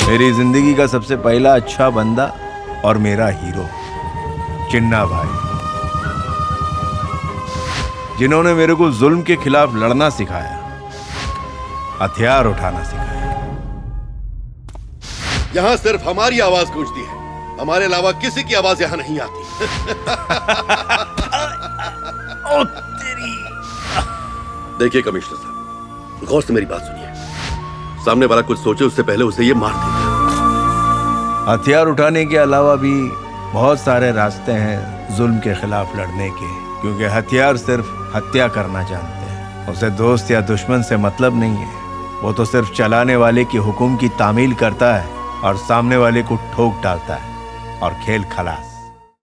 मेरी जिंदगी का सबसे पहला अच्छा बंदा और मेरा हीरो चिन्ना भाई, जिन्होंने मेरे को जुल्म के खिलाफ लड़ना सिखाया, हथियार उठाना सिखाया। यहाँ सिर्फ हमारी आवाज गूंजती है, हमारे अलावा किसी की आवाज यहाँ नहीं आती। ओ तेरी। देखिए कमिश्नर साहब, गौर से मेरी बात सुनिए। सामने वाला कुछ सोचे उससे पहले उसे ये मार देगा। हथियार उठाने के अलावा भी बहुत सारे रास्ते हैं जुल्म के खिलाफ लड़ने के, क्योंकि हथियार सिर्फ हत्या करना जानते हैं। उसे दोस्त या दुश्मन से मतलब नहीं है, वो तो सिर्फ चलाने वाले की हुक्म की तामील करता है और सामने वाले को ठोक डालता है और खेल खलास।